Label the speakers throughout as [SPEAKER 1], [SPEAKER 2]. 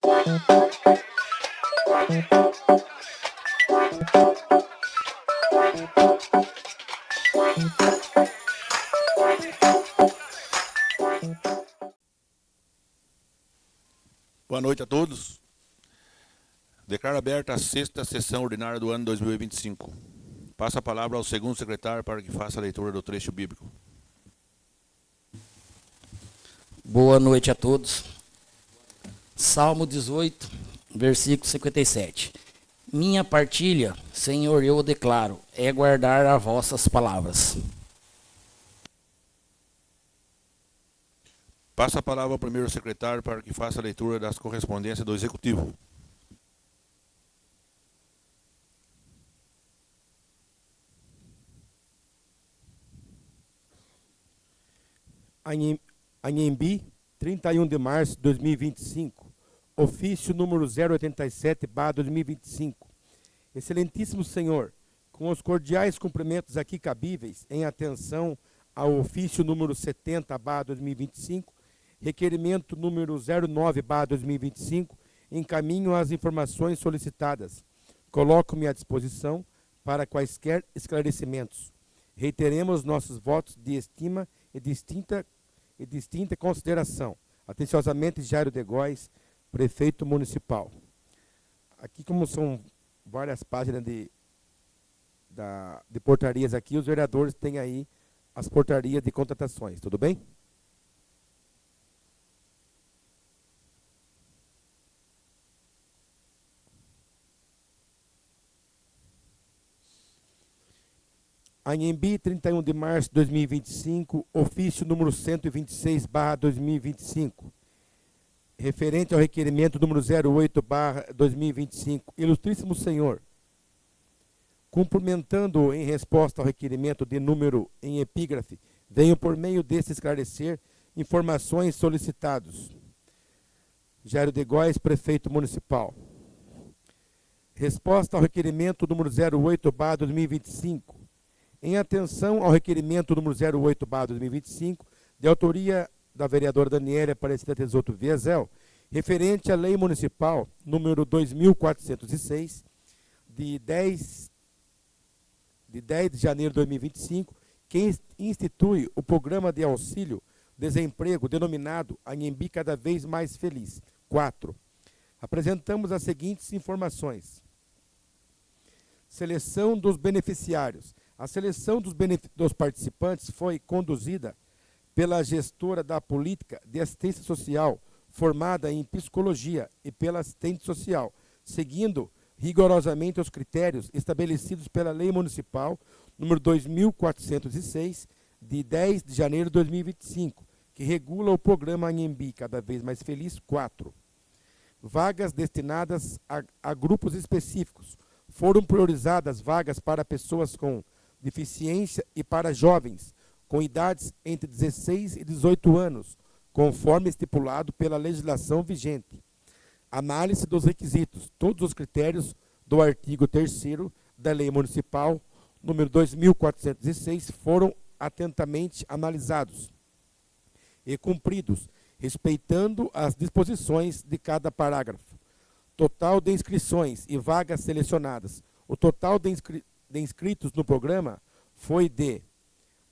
[SPEAKER 1] Boa noite a todos. Declaro aberta a sexta sessão ordinária do ano 2025. Passo a palavra ao segundo secretário para que faça a leitura do trecho bíblico.
[SPEAKER 2] Boa noite a todos. Salmo 18, versículo 57. Minha partilha, Senhor, eu o declaro, é guardar as vossas palavras.
[SPEAKER 1] Passo a palavra ao primeiro secretário para que faça a leitura das correspondências do Executivo.
[SPEAKER 3] Anhembi, 31 de março de 2025, ofício número 087/2025. Excelentíssimo Senhor, com os cordiais cumprimentos aqui cabíveis, em atenção ao ofício número 70/2025, requerimento número 09/2025, encaminho as informações solicitadas. Coloco-me à disposição para quaisquer esclarecimentos. Reiteremos nossos votos de estima e distinta consideração. Atenciosamente, Jairo de Góes, prefeito municipal. Aqui, como são várias páginas de portarias aqui, os vereadores têm aí as portarias de contratações, tudo bem? Anhembi, 31 de março de 2025, ofício número 126/2025, referente ao requerimento número 08/2025. Ilustríssimo Senhor, cumprimentando em resposta ao requerimento de número em epígrafe, venho por meio desse esclarecer informações solicitados. Jairo de Góes, prefeito municipal. Resposta ao requerimento número 08/2025. Em atenção ao requerimento número 08/2025, de autoria da vereadora Daniela Aparecida Tesoto Viezel, referente à Lei Municipal número 2406, de 10 de janeiro de 2025, que institui o Programa de Auxílio Desemprego, denominado Anhembi Cada Vez Mais Feliz. 4. Apresentamos as seguintes informações. Seleção dos beneficiários. A seleção dos participantes foi conduzida pela gestora da política de assistência social, formada em psicologia, e pela assistente social, seguindo rigorosamente os critérios estabelecidos pela Lei Municipal número 2406, de 10 de janeiro de 2025, que regula o programa Anhembi Cada Vez Mais Feliz. 4. Vagas destinadas a grupos específicos. Foram priorizadas vagas para pessoas com deficiência e para jovens com idades entre 16 e 18 anos, conforme estipulado pela legislação vigente. Análise dos requisitos. Todos os critérios do artigo 3º da Lei Municipal número 2406 foram atentamente analisados e cumpridos, respeitando as disposições de cada parágrafo. Total de inscrições e vagas selecionadas. O total de inscritos no programa foi de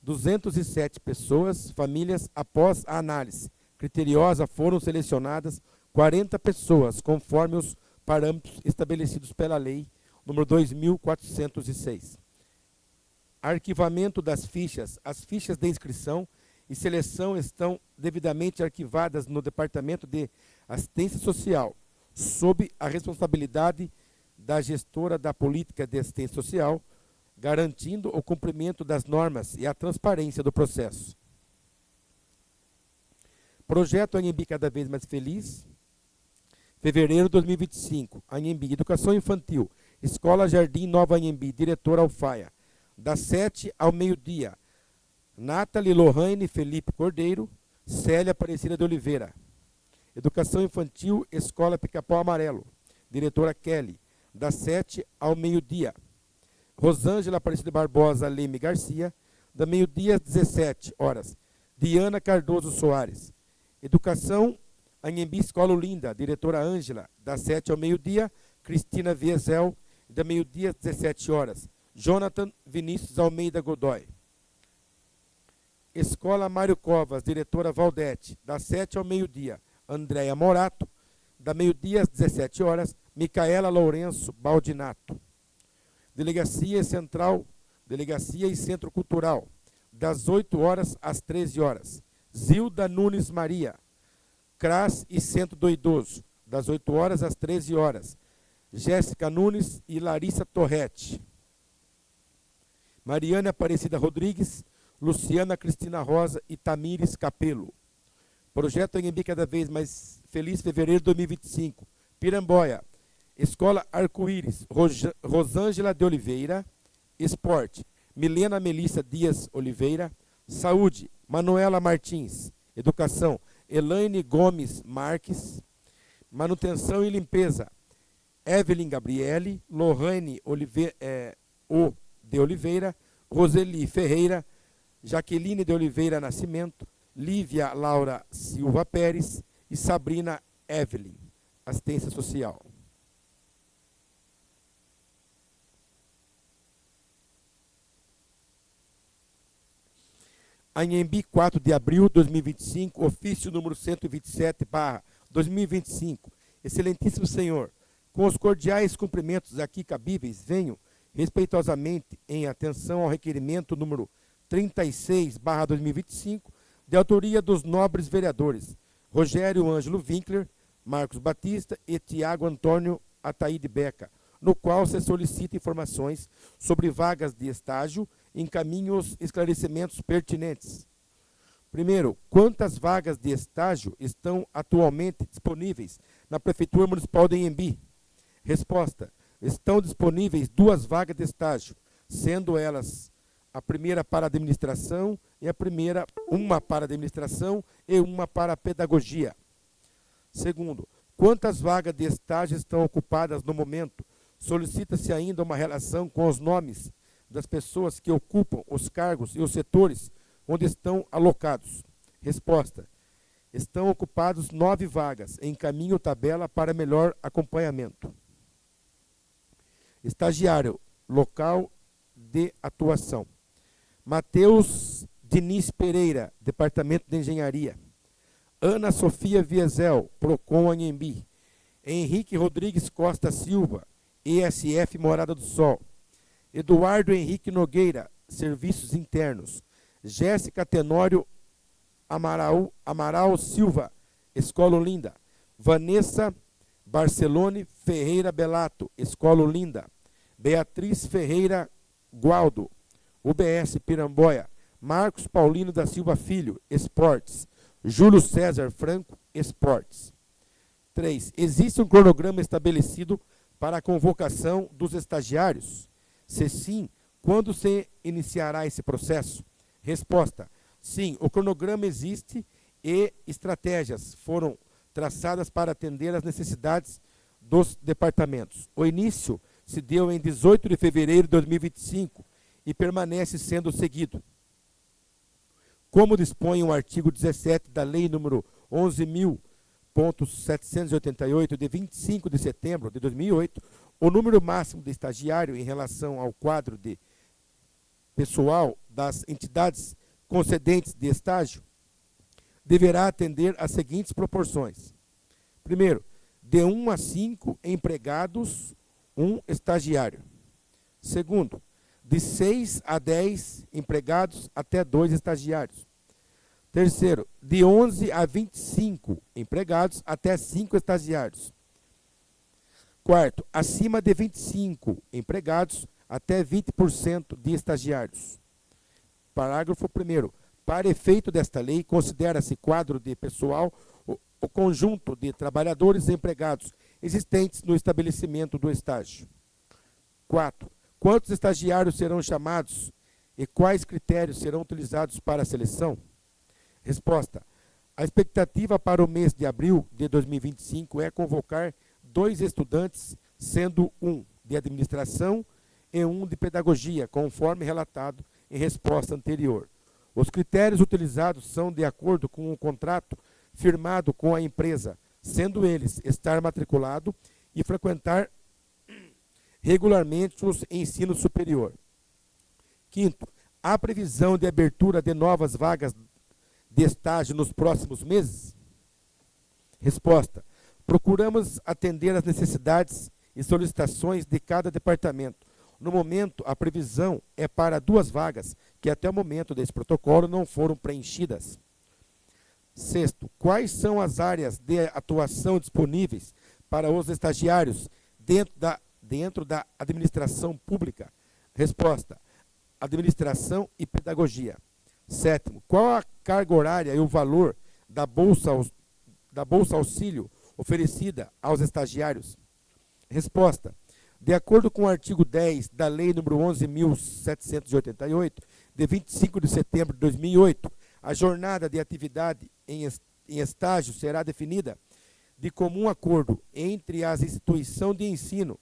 [SPEAKER 3] 207 pessoas, famílias. Após a análise criteriosa, foram selecionadas 40 pessoas, conforme os parâmetros estabelecidos pela Lei número 2406. Arquivamento das fichas. As fichas de inscrição e seleção estão devidamente arquivadas no Departamento de Assistência Social, sob a responsabilidade da gestora da política de assistência social, garantindo o cumprimento das normas e a transparência do processo. Projeto Anhembi Cada Vez Mais Feliz, fevereiro de 2025. Anhembi, Educação Infantil, Escola Jardim Nova Anhembi, diretor Alfaia, das 7 ao meio-dia. Nathalie Lohane Felipe Cordeiro, Célia Aparecida de Oliveira. Educação Infantil, Escola Pica-Pau Amarelo, diretora Kelly, das 7 ao meio-dia. Rosângela Aparecida Barbosa Leme Garcia, da meio-dia às 17 horas. Diana Cardoso Soares. Educação Anhembi Escola Olinda, diretora Ângela, das 7 ao meio-dia. Cristina Viesel, da meio-dia às 17 horas. Jonathan Vinícius Almeida Godoy. Escola Mário Covas, diretora Valdete, das 7 ao meio-dia. Andréia Morato, da meio-dia às 17 horas. Micaela Lourenço Baldinato. Delegacia Central, Delegacia e Centro Cultural, das 8 horas às 13 horas. Zilda Nunes Maria, CRAS e Centro do Idoso, das 8 horas às 13 horas. Jéssica Nunes e Larissa Torretti. Mariana Aparecida Rodrigues, Luciana Cristina Rosa e Tamires Capelo. Projeto Anhembi Cada Vez Mais Feliz, fevereiro de 2025. Piramboia, Escola Arco-Íris, Rosângela de Oliveira. Esporte, Milena Melissa Dias Oliveira. Saúde, Manuela Martins. Educação, Elaine Gomes Marques. Manutenção e limpeza, Evelyn Gabriele. Lohane de Oliveira. Roseli Ferreira. Jaqueline de Oliveira Nascimento. Lívia Laura Silva Pérez e Sabrina Evelyn, assistência social. Anhembi, 4 de abril de 2025, ofício número 127/2025. Excelentíssimo Senhor, com os cordiais cumprimentos aqui cabíveis, venho respeitosamente em atenção ao requerimento número 36/2025, de autoria dos nobres vereadores Rogério Ângelo Winkler, Marcos Batista e Tiago Antônio Ataíde Beca, no qual se solicita informações sobre vagas de estágio e encaminhe os esclarecimentos pertinentes. Primeiro, quantas vagas de estágio estão atualmente disponíveis na Prefeitura Municipal de Anhembi? Resposta: estão disponíveis 2 vagas de estágio, sendo elas a primeira para administração e uma para administração e uma para pedagogia. Segundo, quantas vagas de estágio estão ocupadas no momento? Solicita-se ainda uma relação com os nomes das pessoas que ocupam os cargos e os setores onde estão alocados. Resposta: estão ocupados 9 vagas. Encaminho tabela para melhor acompanhamento. Estagiário, local de atuação: Matheus Diniz Pereira, Departamento de Engenharia. Ana Sofia Viesel, Procon Anhembi. Henrique Rodrigues Costa Silva, ESF Morada do Sol. Eduardo Henrique Nogueira, Serviços Internos. Jéssica Tenório Amaral Silva, Escola Olinda. Vanessa Barcelone Ferreira Belato, Escola Olinda. Beatriz Ferreira Gualdo, UBS Piramboia. Marcos Paulino da Silva Filho, Esportes. Júlio César Franco, Esportes. 3. Existe um cronograma estabelecido para a convocação dos estagiários? Se sim, quando se iniciará esse processo? Resposta: sim, o cronograma existe e estratégias foram traçadas para atender às necessidades dos departamentos. O início se deu em 18 de fevereiro de 2025 e permanece sendo seguido. Como dispõe o artigo 17 da Lei nº 11.788, de 25 de setembro de 2008, o número máximo de estagiário em relação ao quadro de pessoal das entidades concedentes de estágio deverá atender às seguintes proporções. Primeiro, de 1 a 5 empregados, 1 estagiário. Segundo, de 6 a 10 empregados até 2 estagiários. Terceiro, de 11 a 25 empregados até 5 estagiários. Quarto, acima de 25 empregados até 20% de estagiários. Parágrafo 1º. Para efeito desta lei, considera-se quadro de pessoal o conjunto de trabalhadores e empregados existentes no estabelecimento do estágio. 4. Quantos estagiários serão chamados e quais critérios serão utilizados para a seleção? Resposta: a expectativa para o mês de abril de 2025 é convocar 2 estudantes, sendo um de administração e um de pedagogia, conforme relatado em resposta anterior. Os critérios utilizados são de acordo com o contrato firmado com a empresa, sendo eles estar matriculado e frequentar regularmente o ensino superior. Quinto, há previsão de abertura de novas vagas de estágio nos próximos meses? Resposta: procuramos atender às necessidades e solicitações de cada departamento. No momento, a previsão é para 2 vagas, que até o momento desse protocolo não foram preenchidas. Sexto, quais são as áreas de atuação disponíveis para os estagiários dentro da administração pública? Resposta: administração e pedagogia. Sétimo, qual a carga horária e o valor da bolsa auxílio oferecida aos estagiários? Resposta: de acordo com o artigo 10 da Lei nº 11.788, de 25 de setembro de 2008, a jornada de atividade em estágio será definida de comum acordo entre as instituições de ensino,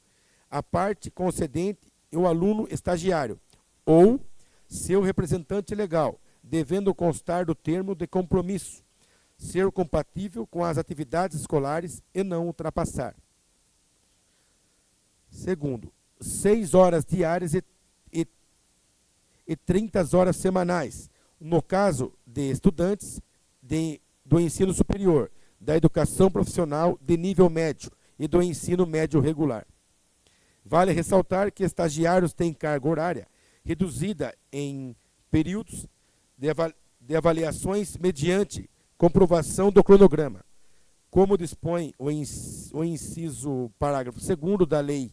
[SPEAKER 3] a parte concedente e o aluno estagiário, ou seu representante legal, devendo constar do termo de compromisso, ser compatível com as atividades escolares e não ultrapassar. Segundo, 6 horas diárias e 30 horas semanais, no caso de estudantes do ensino superior, da educação profissional de nível médio e do ensino médio regular. Vale ressaltar que estagiários têm carga horária reduzida em períodos de avaliações mediante comprovação do cronograma, como dispõe o inciso parágrafo 2º da lei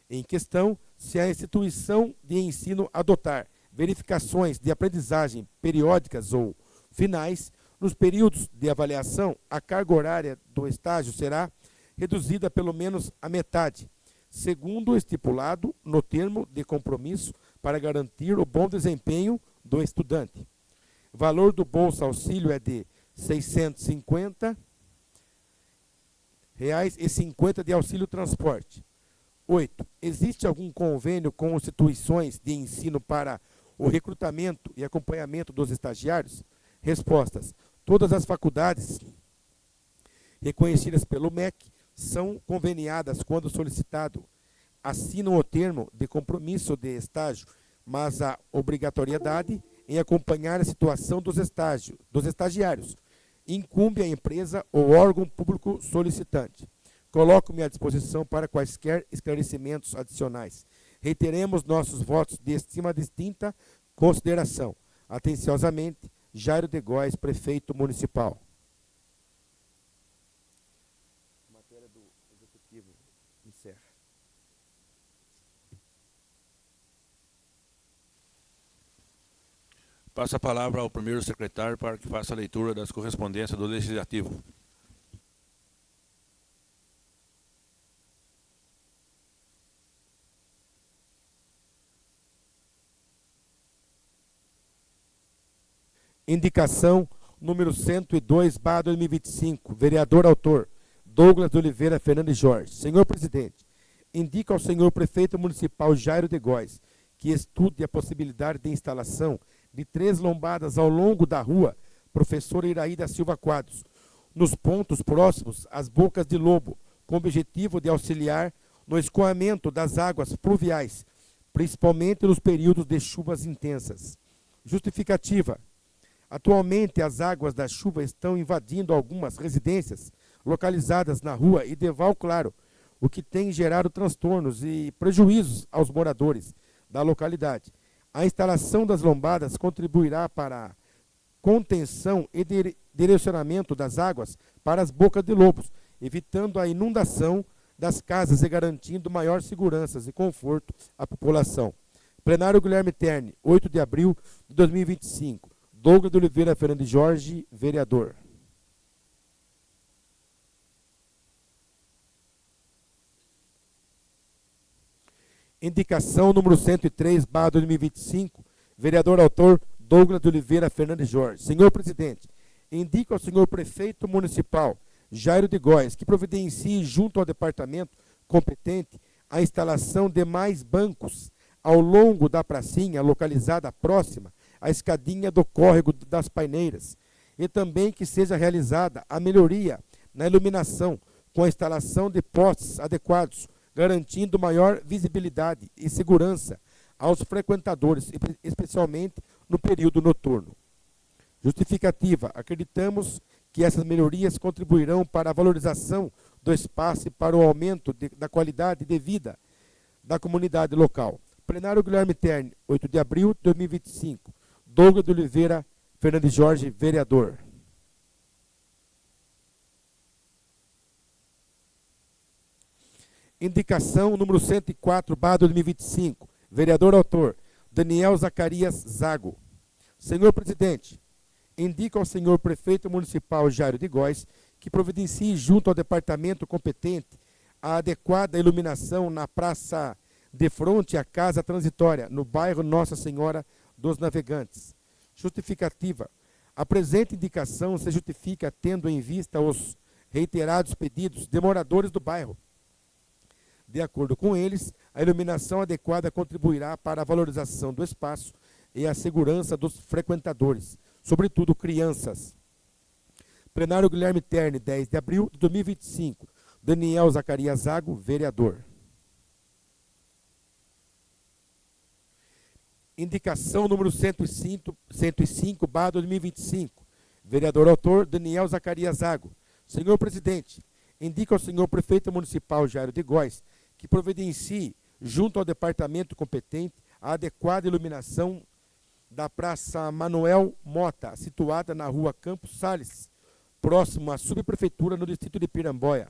[SPEAKER 3] em questão. Se a instituição de ensino adotar verificações de aprendizagem periódicas ou finais, nos períodos de avaliação, a carga horária do estágio será reduzida pelo menos a metade, segundo o estipulado no termo de compromisso, para garantir o bom desempenho do estudante. O valor do Bolsa Auxílio é de R$ 650,50 de auxílio transporte. 8. Existe algum convênio com instituições de ensino para o recrutamento e acompanhamento dos estagiários? Respostas: todas as faculdades reconhecidas pelo MEC são conveniadas quando solicitado, assinam o termo de compromisso de estágio, mas a obrigatoriedade em acompanhar a situação dos estagiários incumbe à empresa ou órgão público solicitante. Coloco-me à disposição para quaisquer esclarecimentos adicionais. Reiteremos nossos votos de estima distinta consideração. Atenciosamente, Jairo de Góes, Prefeito Municipal. Matéria do Executivo encerra.
[SPEAKER 1] Passa a palavra ao primeiro secretário para que faça a leitura das correspondências do Legislativo.
[SPEAKER 3] Indicação número 102/2025, vereador autor, Douglas de Oliveira Fernandes Jorge. Senhor presidente, indica ao senhor prefeito municipal Jairo de Góes que estude a possibilidade de instalação de 3 lombadas ao longo da rua Professor Iraí da Silva Quadros, nos pontos próximos às bocas de lobo, com o objetivo de auxiliar no escoamento das águas pluviais, principalmente nos períodos de chuvas intensas. Justificativa: atualmente, as águas da chuva estão invadindo algumas residências localizadas na rua Ideval Claro, o que tem gerado transtornos e prejuízos aos moradores da localidade. A instalação das lombadas contribuirá para a contenção e direcionamento das águas para as bocas de lobos, evitando a inundação das casas e garantindo maior segurança e conforto à população. Plenário Guilherme Terni, 8 de abril de 2025. Douglas de Oliveira Fernandes Jorge, vereador. Indicação número 103/2025, vereador autor Douglas de Oliveira Fernandes Jorge. Senhor presidente, indico ao senhor prefeito municipal Jairo de Góes que providencie junto ao departamento competente a instalação de mais bancos ao longo da pracinha localizada próxima à escadinha do córrego das Paineiras, e também que seja realizada a melhoria na iluminação com a instalação de postes adequados, garantindo maior visibilidade e segurança aos frequentadores, especialmente no período noturno. Justificativa: acreditamos que essas melhorias contribuirão para a valorização do espaço e para o aumento da qualidade de vida da comunidade local. Plenário Guilherme Terni, 8 de abril de 2025. Douglas de Oliveira Fernandes Jorge, vereador. Indicação número 104/2025. Vereador autor, Daniel Zacarias Zago. Senhor presidente, indica ao senhor prefeito municipal Jairo de Góes que providencie junto ao departamento competente a adequada iluminação na praça de frente à casa transitória, no bairro Nossa Senhora dos Navegantes. Justificativa: a presente indicação se justifica tendo em vista os reiterados pedidos de moradores do bairro. De acordo com eles, a iluminação adequada contribuirá para a valorização do espaço e a segurança dos frequentadores, sobretudo crianças. Plenário Guilherme Terni, 10 de abril de 2025. Daniel Zacarias Zago, vereador. Indicação número 105/2025. Vereador autor, Daniel Zacarias Zago. Senhor presidente, indica ao senhor prefeito municipal Jairo de Góes que providencie, junto ao departamento competente, a adequada iluminação da Praça Manuel Mota, situada na rua Campos Sales, próximo à subprefeitura no distrito de Piramboia.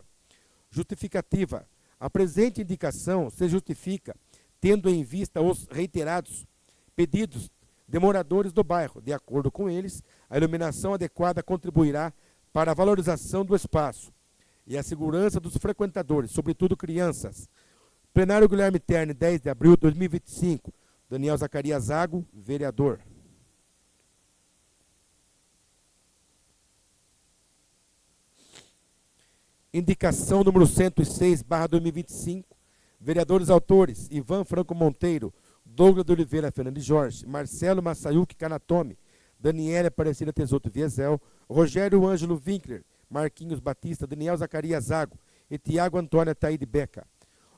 [SPEAKER 3] Justificativa: a presente indicação se justifica tendo em vista os reiterados pedidos de moradores do bairro. De acordo com eles, a iluminação adequada contribuirá para a valorização do espaço e a segurança dos frequentadores, sobretudo crianças. Plenário Guilherme Terni, 10 de abril de 2025. Daniel Zacarias Zago, vereador. Indicação número 106/2025. Vereadores autores: Ivan Franco Monteiro, Douglas de Oliveira Fernandes Jorge, Marcelo Massayuki Kanatomi, Daniela Aparecida Tesoto Viesel, Rogério Ângelo Winkler, Marquinhos Batista, Daniel Zacarias Zago e Tiago Antônio Ataíde Beca.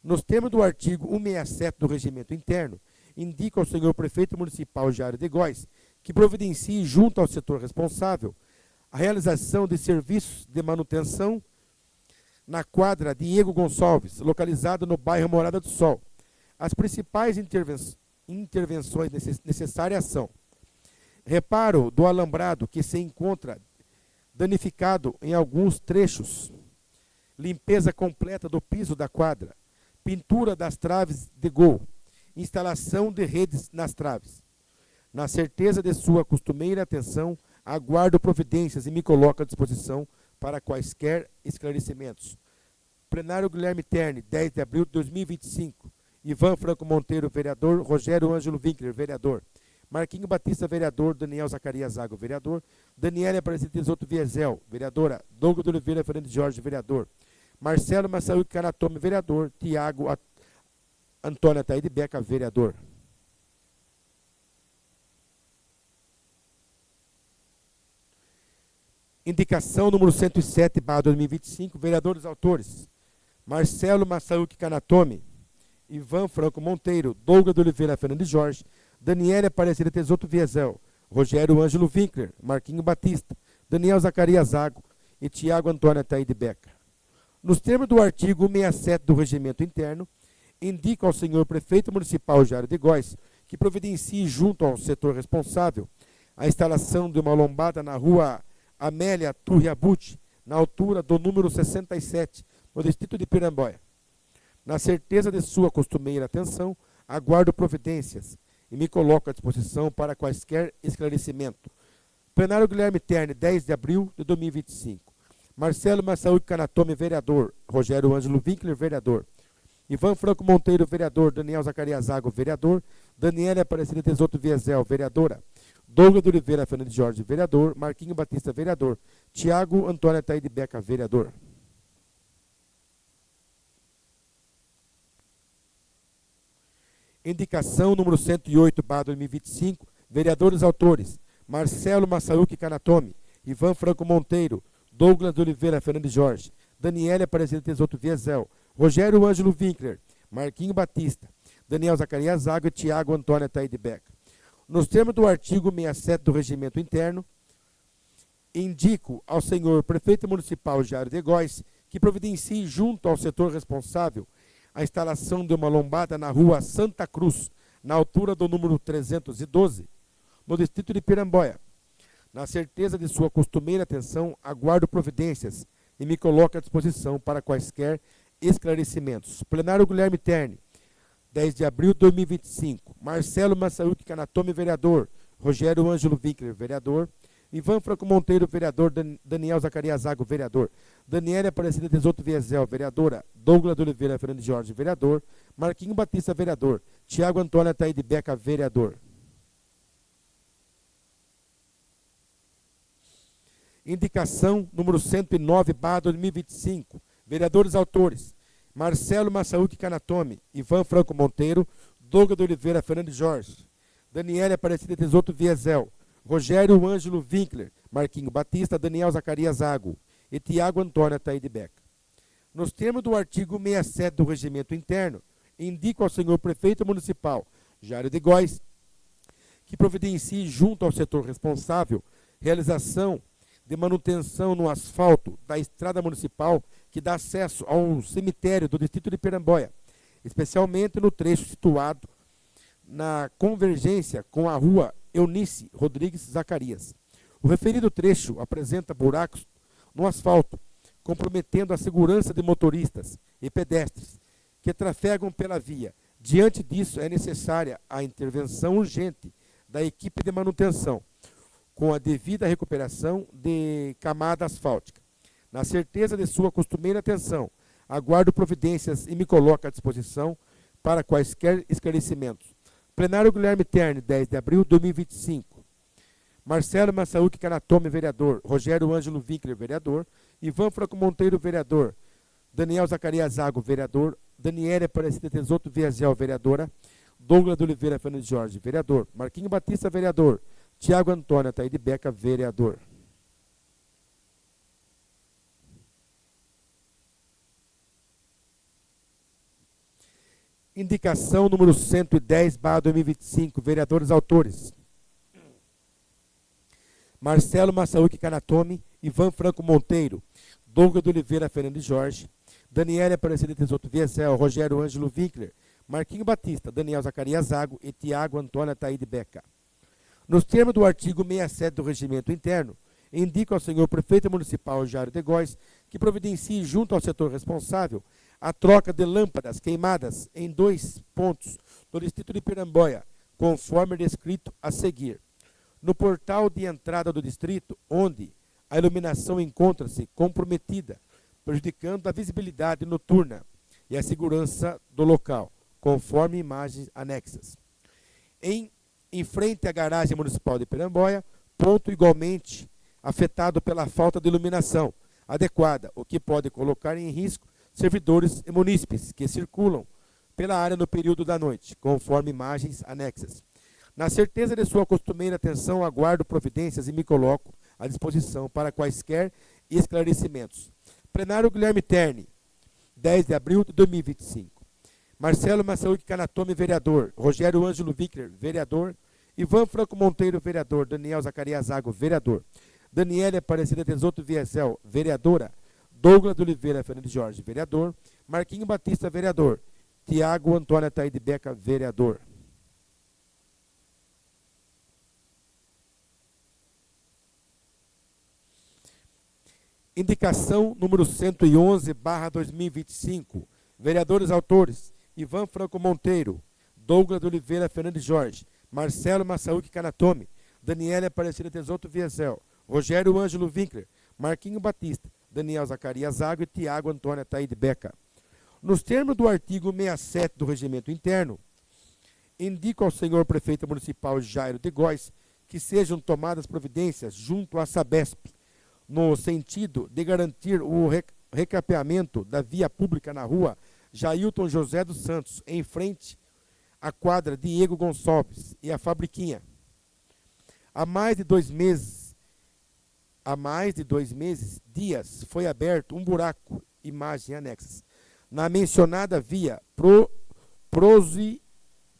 [SPEAKER 3] Nos termos do artigo 167 do Regimento Interno, indica ao senhor prefeito municipal Jairo de Góes que providencie junto ao setor responsável a realização de serviços de manutenção na quadra Diego Gonçalves, localizada no bairro Morada do Sol. As principais intervenções necessárias são: reparo do alambrado que se encontra danificado em alguns trechos, limpeza completa do piso da quadra, pintura das traves de gol, instalação de redes nas traves. Na certeza de sua costumeira atenção, aguardo providências e me coloco à disposição para quaisquer esclarecimentos. Plenário Guilherme Terni, 10 de abril de 2025. Ivan Franco Monteiro, vereador. Rogério Ângelo Winkler, vereador. Marquinho Batista, vereador. Daniel Zacarias Zago, vereador. Daniela Aparecida Tesoto Viesel, vereadora. Douglas de Oliveira Fernandes Jorge, vereador. Marcelo Massayuki Kanatomi, vereador. Tiago Antônio Ataíde Beca, vereador. Indicação número 107/2025, vereadores autores: Marcelo Massayuki Kanatomi, Ivan Franco Monteiro, Douglas de Oliveira Fernandes Jorge, Daniela Aparecida Tesoto Viesel, Rogério Ângelo Winkler, Marquinho Batista, Daniel Zacarias Zago e Tiago Antônio Ataíde Beca. Nos termos do artigo 167 do Regimento Interno, indica ao senhor prefeito municipal Jairo de Góes que providencie junto ao setor responsável a instalação de uma lombada na rua Amélia Turriabuti, na altura do número 67, no distrito de Piramboia. Na certeza de sua costumeira atenção, aguardo providências e me coloco à disposição para quaisquer esclarecimento. Plenário Guilherme Terni, 10 de abril de 2025. Marcelo Massayuki Kanatomi, vereador. Rogério Ângelo Winkler, vereador. Ivan Franco Monteiro, vereador. Daniel Zacarias Zago, vereador. Daniela Aparecida Tesoto Viesel, vereadora. Douglas de Oliveira Fernandes Jorge, vereador. Marquinho Batista, vereador. Tiago Antônio Ataíde Beca, vereador. Indicação número 108/2025, vereadores autores: Marcelo Massayuki Kanatomi, Ivan Franco Monteiro, Douglas de Oliveira Fernandes Jorge, Daniele Aparecida Tesoto Viesel, Rogério Ângelo Winkler, Marquinho Batista, Daniel Zacarias Zago e Tiago Antônio Ataíde Beca. Nos termos do artigo 67 do Regimento Interno, indico ao senhor Prefeito Municipal Jairo de Góes que providencie junto ao setor responsável a instalação de uma lombada na rua Santa Cruz, na altura do número 312, no distrito de Piramboia. Na certeza de sua costumeira atenção, aguardo providências e me coloco à disposição para quaisquer esclarecimentos. Plenário Guilherme Terni, 10 de abril de 2025. Marcelo Massaúque Canatome, vereador. Rogério Ângelo Winkler, vereador. Ivan Franco Monteiro, vereador. Daniel Zacarias Zago, vereador. Daniela Aparecida Tesoto Viesel, vereadora. Douglas de Oliveira Fernandes Jorge, vereador. Marquinho Batista, vereador. Tiago Antônio Ataíde Beca, vereador. Indicação número 109/2025. Vereadores autores: Marcelo Massaúque Canatome, Ivan Franco Monteiro, Douglas de Oliveira Fernandes Jorge, Daniela Aparecida Tesoto Viesel, Rogério Ângelo Winkler, Marquinho Batista, Daniel Zacarias Zago e Tiago Antônio Ataíde Beca. Nos termos do artigo 67 do Regimento Interno, indico ao senhor Prefeito Municipal Jairo de Góes que providencie junto ao setor responsável realização de manutenção no asfalto da estrada municipal que dá acesso ao cemitério do distrito de Piramboia, especialmente no trecho situado na convergência com a rua Eunice Rodrigues Zacarias. O referido trecho apresenta buracos no asfalto, comprometendo a segurança de motoristas e pedestres que trafegam pela via. Diante disso, é necessária a intervenção urgente da equipe de manutenção, com a devida recuperação de camada asfáltica. Na certeza de sua costumeira atenção, aguardo providências e me coloco à disposição para quaisquer esclarecimentos. Plenário Guilherme Terni, 10 de abril de 2025. Marcelo Massaúque Canatome, vereador. Rogério Ângelo Winkler, vereador. Ivan Franco Monteiro, vereador. Daniel Zacarias Zago, vereador. Daniela Aparecida Tesoto Viesel, vereadora. Douglas de Oliveira Fernandes Jorge, vereador. Marquinho Batista, vereador. Tiago Antônio Ataíde Beca, vereador. Indicação número 110/2025, vereadores autores: Marcelo Massaúque Canatome, Ivan Franco Monteiro, Douglas de Oliveira Fernandes Jorge, Daniela Aparecida Tesoto Viesel, Rogério Ângelo Winkler, Marquinho Batista, Daniel Zacarias Zago e Tiago Antônio Ataíde Beca. Nos termos do artigo 67 do Regimento Interno, indico ao senhor Prefeito Municipal Jairo de Góes que providencie junto ao setor responsável a troca de lâmpadas queimadas em 2 pontos do distrito de Piramboia, conforme descrito a seguir. No portal de entrada do distrito, onde a iluminação encontra-se comprometida, prejudicando a visibilidade noturna e a segurança do local, conforme imagens anexas. Em frente à garagem municipal de Piramboia, ponto igualmente afetado pela falta de iluminação adequada, o que pode colocar em risco servidores e munícipes que circulam pela área no período da noite, conforme imagens anexas. Na certeza de sua costumeira atenção, aguardo providências e me coloco à disposição para quaisquer esclarecimentos. Plenário Guilherme Terni, 10 de abril de 2025. Marcelo Massaúque Canatome, vereador. Rogério Ângelo Winkler, vereador. Ivan Franco Monteiro, vereador. Daniel Zacarias Zago, vereador. Daniela Aparecida Tesoto Viesel, vereadora. Douglas de Oliveira Fernandes Jorge, vereador. Marquinho Batista, vereador. Tiago Antônio Ataíde Beca, vereador. Indicação número 111/2025. Vereadores autores: Ivan Franco Monteiro, Douglas de Oliveira Fernandes Jorge, Marcelo Massaúque Canatome, Daniela Aparecida Tesoto Viesel, Rogério Ângelo Winkler, Marquinho Batista, Daniel Zacarias Zago e Tiago Antônio Ataíde Beca. Nos termos do artigo 67 do Regimento Interno, indico ao senhor Prefeito Municipal Jairo de Góes que sejam tomadas providências junto à Sabesp, no sentido de garantir o recapeamento da via pública na rua Jailton José dos Santos, em frente à quadra Diego Gonçalves e à Fabriquinha. Há mais de 2 meses há mais de 2 dias, foi aberto um buraco, imagem anexas, na mencionada via,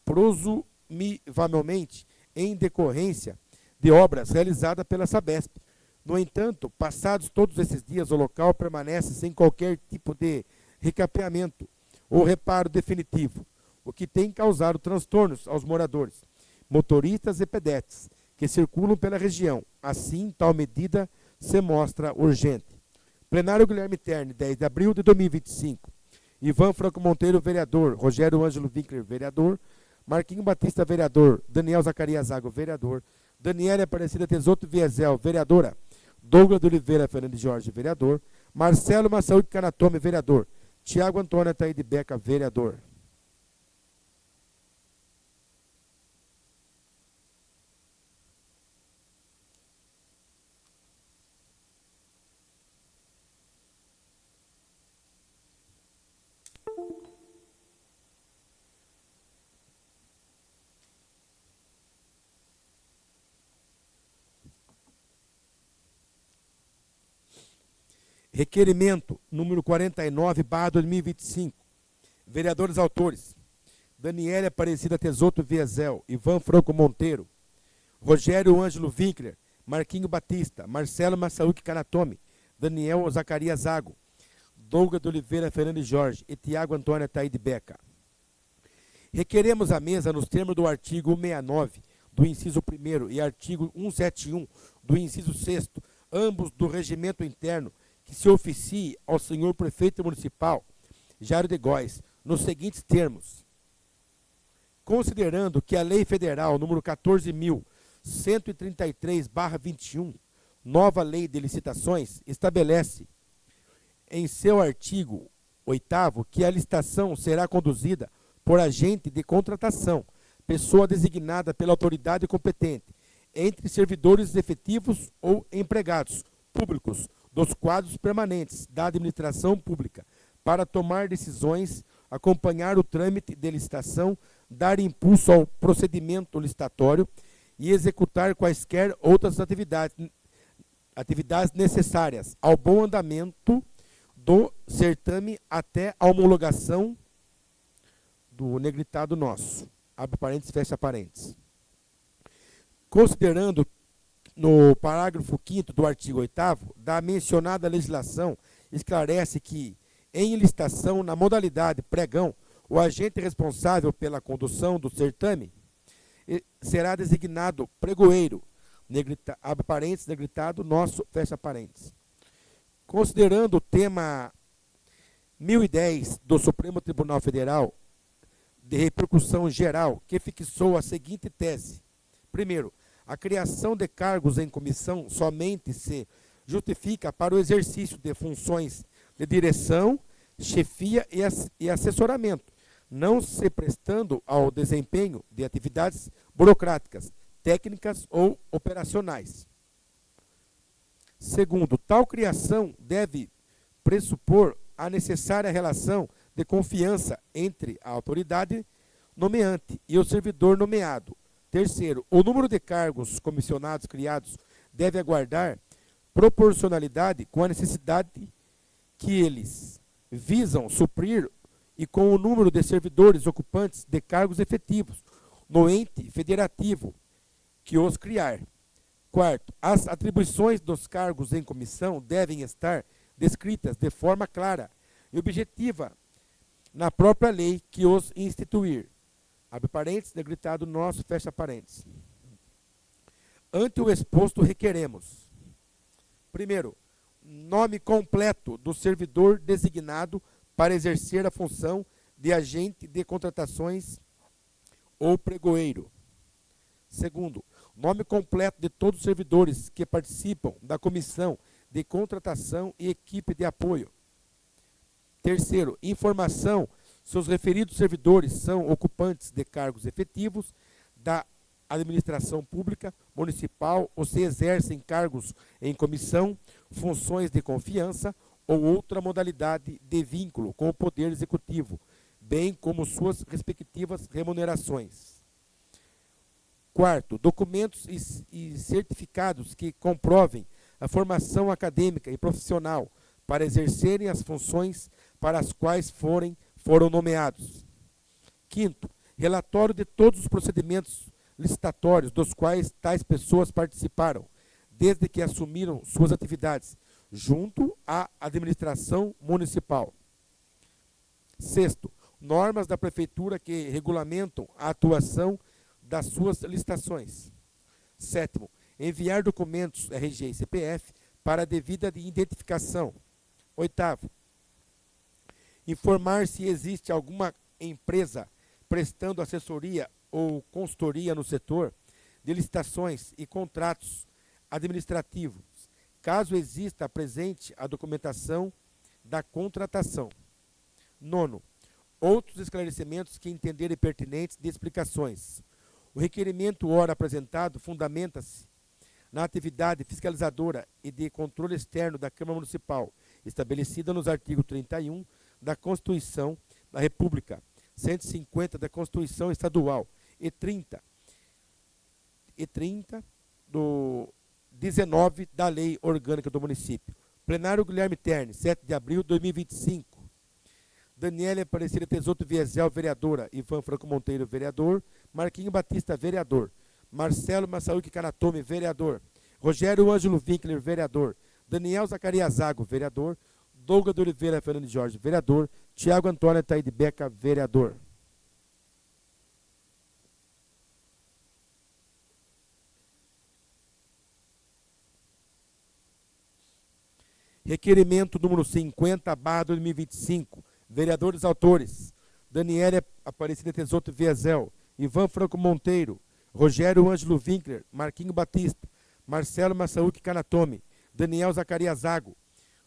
[SPEAKER 3] presumivelmente em decorrência de obras realizadas pela Sabesp. No entanto, passados todos esses dias, o local permanece sem qualquer tipo de recapeamento ou reparo definitivo, o que tem causado transtornos aos moradores, motoristas e pedestres que circulam pela região. Assim, tal medida se mostra urgente. Plenário Guilherme Terni, 10 de abril de 2025. Ivan Franco Monteiro, vereador. Rogério Ângelo Winkler, vereador. Marquinho Batista, vereador. Daniel Zacarias Zago, vereador. Daniela Aparecida Tesoto Viesel, vereadora. Douglas de Oliveira Fernandes Jorge, vereador. Marcelo Massaúde Canatome, vereador. Tiago Antônio Ataíde Beca, vereador. Requerimento número 49/2025. Vereadores autores: Daniela Aparecida Tesoto Viesel, Ivan Franco Monteiro, Rogério Ângelo Winkler, Marquinho Batista, Marcelo Massaúque Canatome, Daniel Zacarias Zago, Douglas de Oliveira Fernandes Jorge e Tiago Antônio Ataíde Beca. Requeremos à mesa, nos termos do artigo 169 do inciso 1º e artigo 171 do inciso 6º, ambos do regimento interno, que se oficie ao senhor prefeito municipal, Jairo de Góes, nos seguintes termos. Considerando que a Lei Federal número 14.133/21, nova Lei de Licitações, estabelece em seu artigo 8º que a licitação será conduzida por agente de contratação, pessoa designada pela autoridade competente, entre servidores efetivos ou empregados públicos dos quadros permanentes da administração pública, para tomar decisões, acompanhar o trâmite de licitação, dar impulso ao procedimento licitatório e executar quaisquer outras atividades necessárias ao bom andamento do certame até a homologação do negritado nosso. Abre parênteses, fecha parênteses. Considerando no parágrafo 5º do artigo 8º, da mencionada legislação, esclarece que, em licitação na modalidade pregão, o agente responsável pela condução do certame será designado pregoeiro, abre parênteses, negritado nosso, fecha parênteses. Considerando o tema 1010 do Supremo Tribunal Federal, de repercussão geral, que fixou a seguinte tese. Primeiro, a criação de cargos em comissão somente se justifica para o exercício de funções de direção, chefia e assessoramento, não se prestando ao desempenho de atividades burocráticas, técnicas ou operacionais. Segundo, tal criação deve pressupor a necessária relação de confiança entre a autoridade nomeante e o servidor nomeado. Terceiro, o número de cargos comissionados criados deve aguardar proporcionalidade com a necessidade que eles visam suprir e com o número de servidores ocupantes de cargos efetivos no ente federativo que os criar. Quarto, as atribuições dos cargos em comissão devem estar descritas de forma clara e objetiva na própria lei que os instituir. Abre parênteses, negritado nosso, fecha parênteses. Ante o exposto, requeremos: primeiro, nome completo do servidor designado para exercer a função de agente de contratações ou pregoeiro. Segundo, nome completo de todos os servidores que participam da comissão de contratação e equipe de apoio. Terceiro, informação se os referidos servidores são ocupantes de cargos efetivos da administração pública municipal ou se exercem cargos em comissão, funções de confiança ou outra modalidade de vínculo com o Poder Executivo, bem como suas respectivas remunerações. Quarto, documentos e certificados que comprovem a formação acadêmica e profissional para exercerem as funções para as quais foram nomeados. Quinto, relatório de todos os procedimentos licitatórios dos quais tais pessoas participaram, desde que assumiram suas atividades, junto à administração municipal. Sexto, normas da Prefeitura que regulamentam a atuação das suas licitações. Sétimo, enviar documentos RG e CPF para a devida identificação. Oitavo, informar se existe alguma empresa prestando assessoria ou consultoria no setor de licitações e contratos administrativos, caso exista presente a documentação da contratação. Nono, outros esclarecimentos que entenderem pertinentes de explicações. O requerimento ora apresentado fundamenta-se na atividade fiscalizadora e de controle externo da Câmara Municipal, estabelecida nos artigos 31 da Constituição da República, 150 da Constituição Estadual e 30 do 19 da Lei Orgânica do Município. Plenário Guilherme Terni, 7 de abril de 2025. Daniela Aparecida Tesoto Viesel, vereadora. Ivan Franco Monteiro, vereador. Marquinho Batista, vereador. Marcelo Massaúque Canatome, vereador. Rogério Ângelo Winkler, vereador. Daniel Zacarias Zago, vereador. Douglas de Oliveira Fernandes Jorge, vereador. Tiago Antônio Taide Beca, vereador. Requerimento número 50/2025. Vereadores autores: Daniela Aparecida Tesoto Viesel, Ivan Franco Monteiro, Rogério Ângelo Winkler, Marquinho Batista, Marcelo Massaúque Canatome, Daniel Zacarias Zago,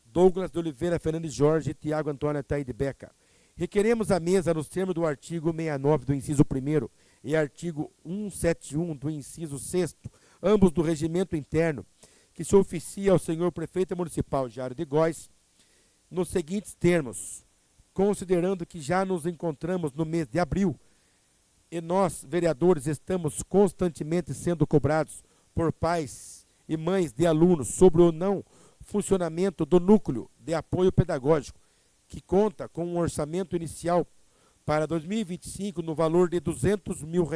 [SPEAKER 3] Douglas de Oliveira Fernandes Jorge e Tiago Antônio Taide Beca. Requeremos à mesa, nos termos do artigo 69 do inciso 1º e artigo 171 do inciso 6º, ambos do regimento interno, que se oficie ao senhor prefeito municipal Jário de Góes, nos seguintes termos: considerando que já nos encontramos no mês de abril e nós, vereadores, estamos constantemente sendo cobrados por pais e mães de alunos sobre o não funcionamento do núcleo de apoio pedagógico, que conta com um orçamento inicial para 2025 no valor de R$200 mil.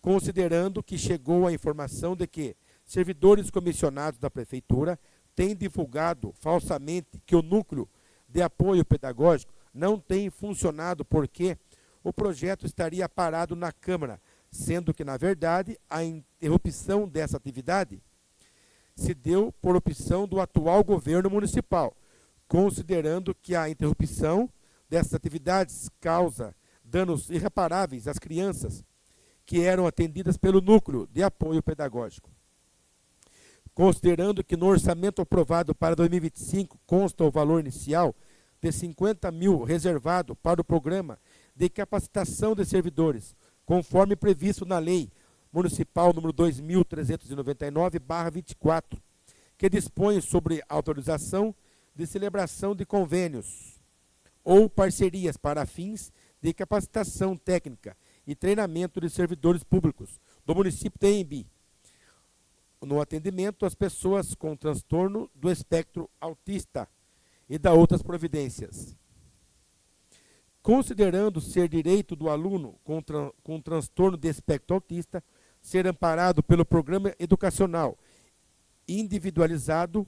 [SPEAKER 3] Considerando que chegou a informação de que servidores comissionados da Prefeitura têm divulgado falsamente que o núcleo de apoio pedagógico não tem funcionado porque o projeto estaria parado na Câmara, sendo que, na verdade, a interrupção dessa atividade se deu por opção do atual governo municipal, considerando que a interrupção dessas atividades causa danos irreparáveis às crianças que eram atendidas pelo núcleo de apoio pedagógico. Considerando que no orçamento aprovado para 2025 consta o valor inicial de R$50 mil reservado para o programa de capacitação de servidores, conforme previsto na Lei Municipal número 2.399/24, que dispõe sobre autorização de celebração de convênios ou parcerias para fins de capacitação técnica e treinamento de servidores públicos do município de Anhembi, no atendimento às pessoas com transtorno do espectro autista e da outras providências. Considerando ser direito do aluno com transtorno de espectro autista ser amparado pelo programa educacional individualizado,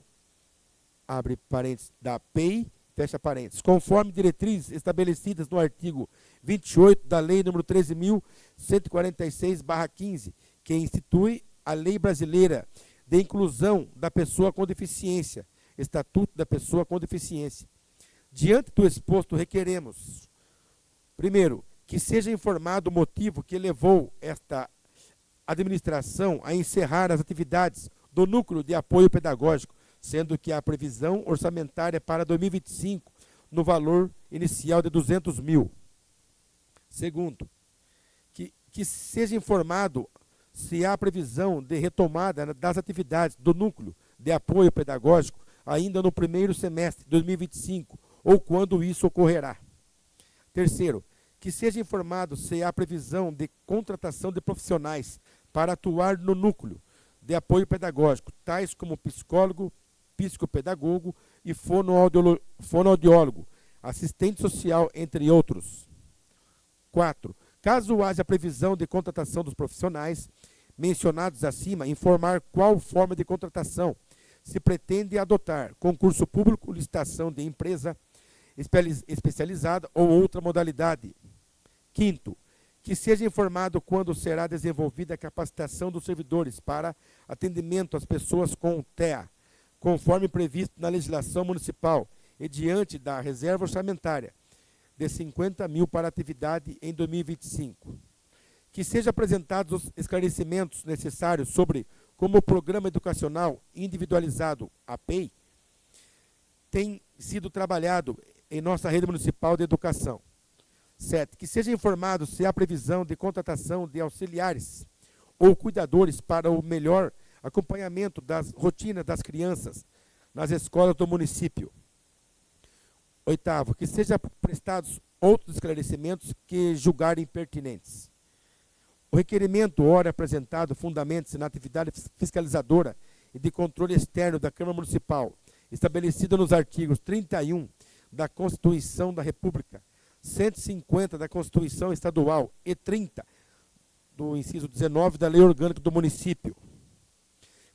[SPEAKER 3] abre parênteses, da PEI, fecha parênteses, conforme diretrizes estabelecidas no artigo 28 da Lei nº 13.146/15, que institui a Lei Brasileira de Inclusão da Pessoa com Deficiência, Estatuto da Pessoa com Deficiência. Diante do exposto, requeremos, primeiro, que seja informado o motivo que levou esta administração a encerrar as atividades do Núcleo de Apoio Pedagógico, sendo que a previsão orçamentária para 2025 no valor inicial de R$200 mil. Segundo, que seja informado se há previsão de retomada das atividades do Núcleo de Apoio Pedagógico ainda no primeiro semestre de 2025 ou quando isso ocorrerá. Terceiro, que seja informado se há previsão de contratação de profissionais para atuar no Núcleo de apoio pedagógico, tais como psicólogo, psicopedagogo e fonoaudiólogo, assistente social, entre outros. 4. Caso haja previsão de contratação dos profissionais mencionados acima, informar qual forma de contratação se pretende adotar, concurso público, licitação de empresa especializada ou outra modalidade. 5º, que seja informado quando será desenvolvida a capacitação dos servidores para atendimento às pessoas com TEA, conforme previsto na legislação municipal e diante da reserva orçamentária de 50 mil para a atividade em 2025. Que sejam apresentados os esclarecimentos necessários sobre como o Programa Educacional Individualizado, APEI, tem sido trabalhado em nossa rede municipal de educação. 7. Que seja informado se há previsão de contratação de auxiliares ou cuidadores para o melhor acompanhamento das rotinas das crianças nas escolas do município. 8. Que sejam prestados outros esclarecimentos que julgarem pertinentes. O requerimento, ora apresentado, fundamenta-se na atividade fiscalizadora e de controle externo da Câmara Municipal, estabelecida nos artigos 31 da Constituição da República, 150 da Constituição Estadual e 30 do inciso 19 da Lei Orgânica do Município.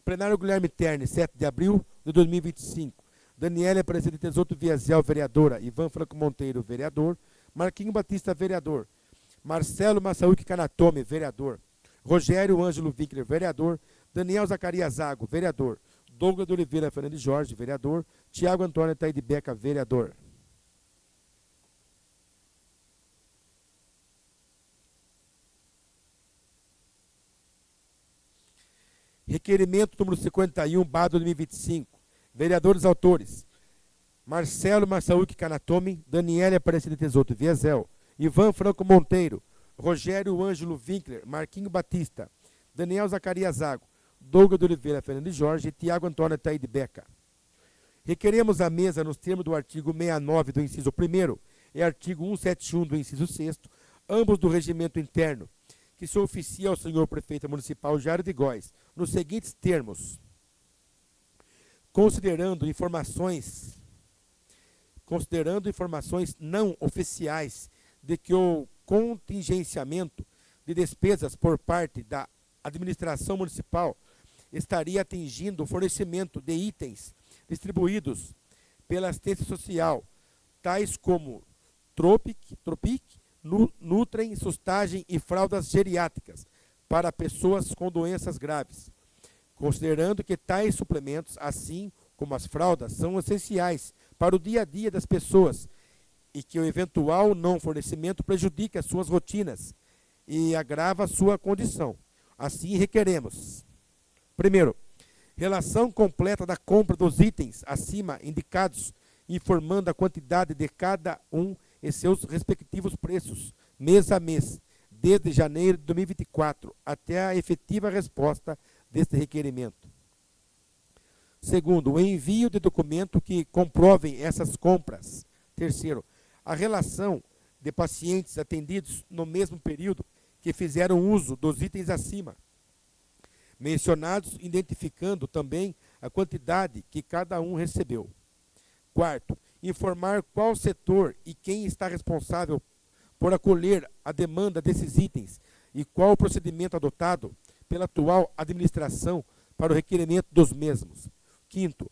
[SPEAKER 3] Plenário Guilherme Terni, 7 de abril de 2025. Daniela Aparecida Tesoto Viazel, vereadora. Ivan Franco Monteiro, vereador. Marquinho Batista, vereador. Marcelo Massaúque Canatome, vereador. Rogério Ângelo Winkler, vereador. Daniel Zacarias Zago, vereador. Douglas de Oliveira Fernandes Jorge, vereador. Tiago Antônio Taide Beca, vereador. Requerimento número 51/2025. Vereadores autores: Marcelo Massaúque Canatome, Daniela Aparecida Tesoto Viazel, Ivan Franco Monteiro, Rogério Ângelo Winkler, Marquinho Batista, Daniel Zacarias Zago, Douglas de Oliveira Fernandes Jorge e Tiago Antônio Taide Beca. Requeremos à mesa, nos termos do artigo 69 do inciso 1º e artigo 171 do inciso 6º, ambos do regimento interno, que se oficia ao senhor prefeito municipal Jairo de Góes, nos seguintes termos: considerando informações não oficiais de que o contingenciamento de despesas por parte da administração municipal estaria atingindo o fornecimento de itens distribuídos pela assistência social, tais como Tropic, Nutrem, Sustagem e fraldas geriátricas para pessoas com doenças graves, considerando que tais suplementos, assim como as fraldas, são essenciais para o dia a dia das pessoas e que o eventual não fornecimento prejudica suas rotinas e agrava sua condição. Assim, requeremos: primeiro, relação completa da compra dos itens acima indicados, informando a quantidade de cada um e seus respectivos preços, mês a mês, desde janeiro de 2024, até a efetiva resposta deste requerimento. Segundo, o envio de documento que comprovem essas compras. Terceiro, a relação de pacientes atendidos no mesmo período que fizeram uso dos itens acima mencionados, identificando também a quantidade que cada um recebeu. Quarto, informar qual setor e quem está responsável por acolher a demanda desses itens e qual o procedimento adotado pela atual administração para o requerimento dos mesmos. Quinto,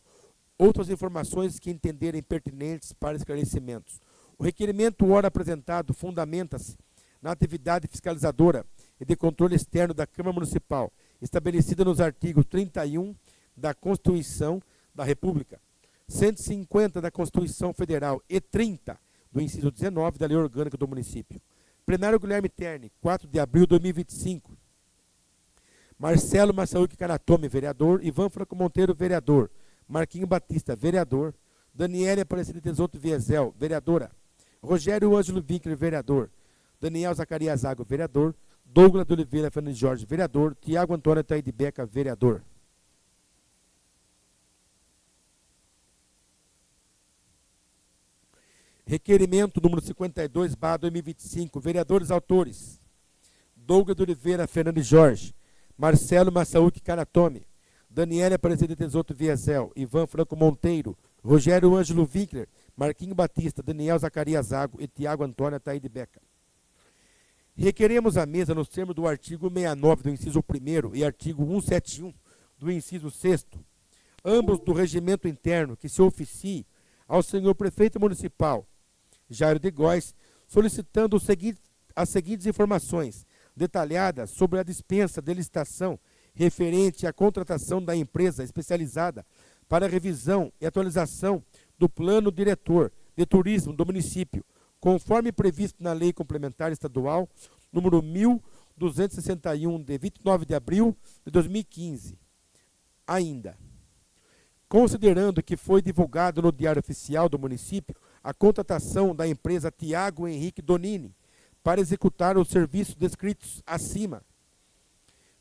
[SPEAKER 3] outras informações que entenderem pertinentes para esclarecimentos. O requerimento ora apresentado fundamenta-se na atividade fiscalizadora e de controle externo da Câmara Municipal, estabelecida nos artigos 31 da Constituição da República, 150 da Constituição Federal e 30 do inciso 19 da Lei Orgânica do Município. Plenário Guilherme Terni, 4 de abril de 2025. Marcelo Massaúque Canatome, vereador. Ivan Franco Monteiro, vereador. Marquinho Batista, vereador. Daniela Aparecida Tesoto Viazel, vereadora. Rogério Ângelo Winkler, vereador. Daniel Zacarias Zago, vereador. Douglas de Oliveira Fernandes Jorge, vereador. Tiago Antônio Taide Beca, vereador. Requerimento número 52/2025. Vereadores autores: Douglas de Oliveira Fernandes Jorge, Marcelo Massaúque Canatome, Daniela Aparecida Tesoto Viesel, Ivan Franco Monteiro, Rogério Ângelo Winkler, Marquinho Batista, Daniel Zacarias Zago e Tiago Antônio Ataíde Beca. Requeremos à mesa, nos termos do artigo 69 do inciso 1º e artigo 171 do inciso 6º, ambos do regimento interno, que se oficie ao senhor prefeito municipal, Jairo de Góes, solicitando as seguintes informações detalhadas sobre a dispensa de licitação referente à contratação da empresa especializada para revisão e atualização do plano diretor de turismo do município, conforme previsto na Lei Complementar Estadual número 1261, de 29 de abril de 2015. Ainda, considerando que foi divulgado no Diário Oficial do município a contratação da empresa Tiago Henrique Donini para executar os serviços descritos acima,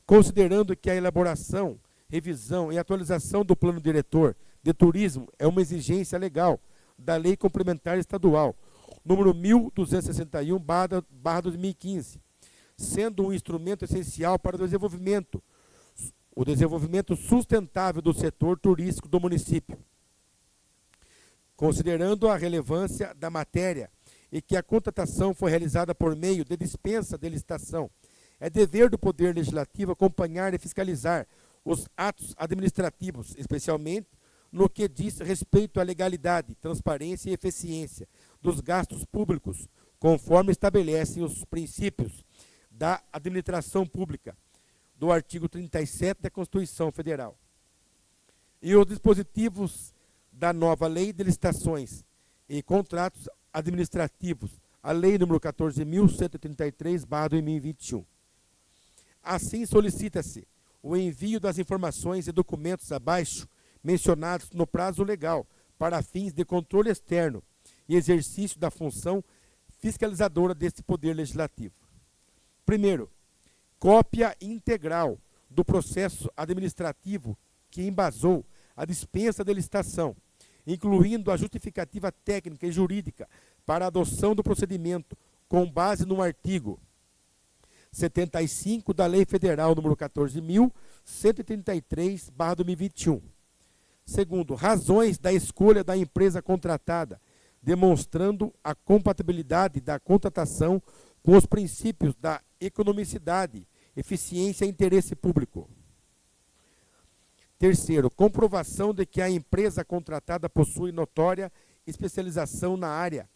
[SPEAKER 3] considerando que a elaboração, revisão e atualização do plano diretor de turismo é uma exigência legal da Lei Complementar Estadual número 1261/2015, sendo um instrumento essencial para o desenvolvimento sustentável do setor turístico do município. Considerando a relevância da matéria e que a contratação foi realizada por meio de dispensa de licitação, é dever do Poder Legislativo acompanhar e fiscalizar os atos administrativos, especialmente no que diz respeito à legalidade, transparência e eficiência dos gastos públicos, conforme estabelecem os princípios da administração pública, do artigo 37 da Constituição Federal. E os dispositivos da nova Lei de Licitações e Contratos Administrativos, a Lei nº 14.133/2021. Assim, solicita-se o envio das informações e documentos abaixo mencionados no prazo legal para fins de controle externo e exercício da função fiscalizadora deste Poder Legislativo. Primeiro, cópia integral do processo administrativo que embasou a dispensa de licitação, incluindo a justificativa técnica e jurídica para a adoção do procedimento com base no artigo 75 da Lei Federal nº 14.133/2021. Segundo, razões da escolha da empresa contratada, demonstrando a compatibilidade da contratação com os princípios da economicidade, eficiência e interesse público. Terceiro, comprovação de que a empresa contratada possui notória especialização na área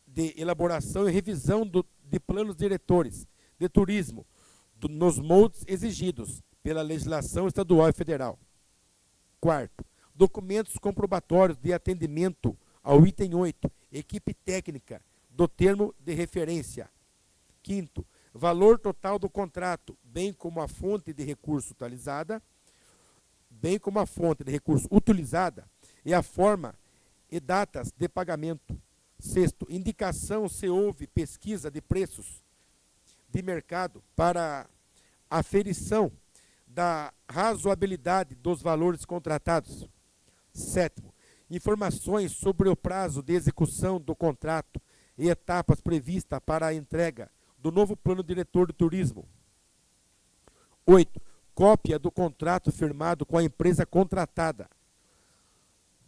[SPEAKER 3] de elaboração e revisão de planos diretores de turismo, nos moldes exigidos pela legislação estadual e federal. Quarto, documentos comprobatórios de atendimento ao item 8, equipe técnica do termo de referência. Quinto, valor total do contrato, bem como a fonte de recurso utilizada e a forma e datas de pagamento. Sexto, indicação se houve pesquisa de preços de mercado para aferição da razoabilidade dos valores contratados. Sétimo, informações sobre o prazo de execução do contrato e etapas previstas para a entrega do novo plano diretor de turismo. 8. Cópia do contrato firmado com a empresa contratada.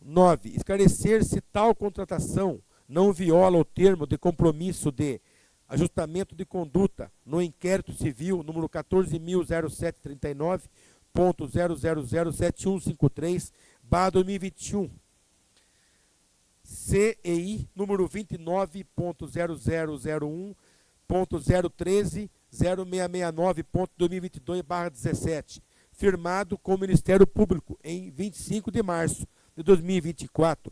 [SPEAKER 3] 9. Esclarecer se tal contratação não viola o termo de compromisso de ajustamento de conduta no inquérito civil número 14.0739.0007153/2021, CEI número 29.0001.013.0669.2022/17, firmado com o Ministério Público em 25 de março de 2024.